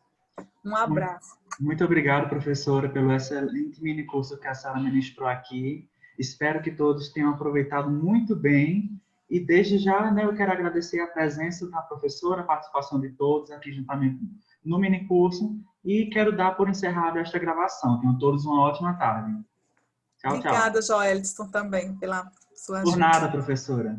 Um abraço. Muito obrigado, professora, pelo excelente mini curso que a senhora ministrou aqui. Espero que todos tenham aproveitado muito bem. E desde já, né, eu quero agradecer a presença da professora, a participação de todos aqui juntamente no mini curso. E quero dar por encerrada esta gravação. Tenham todos uma ótima tarde. Tchau, tchau. Obrigada, Joelson, também, pela sua ajuda. Por nada, professora.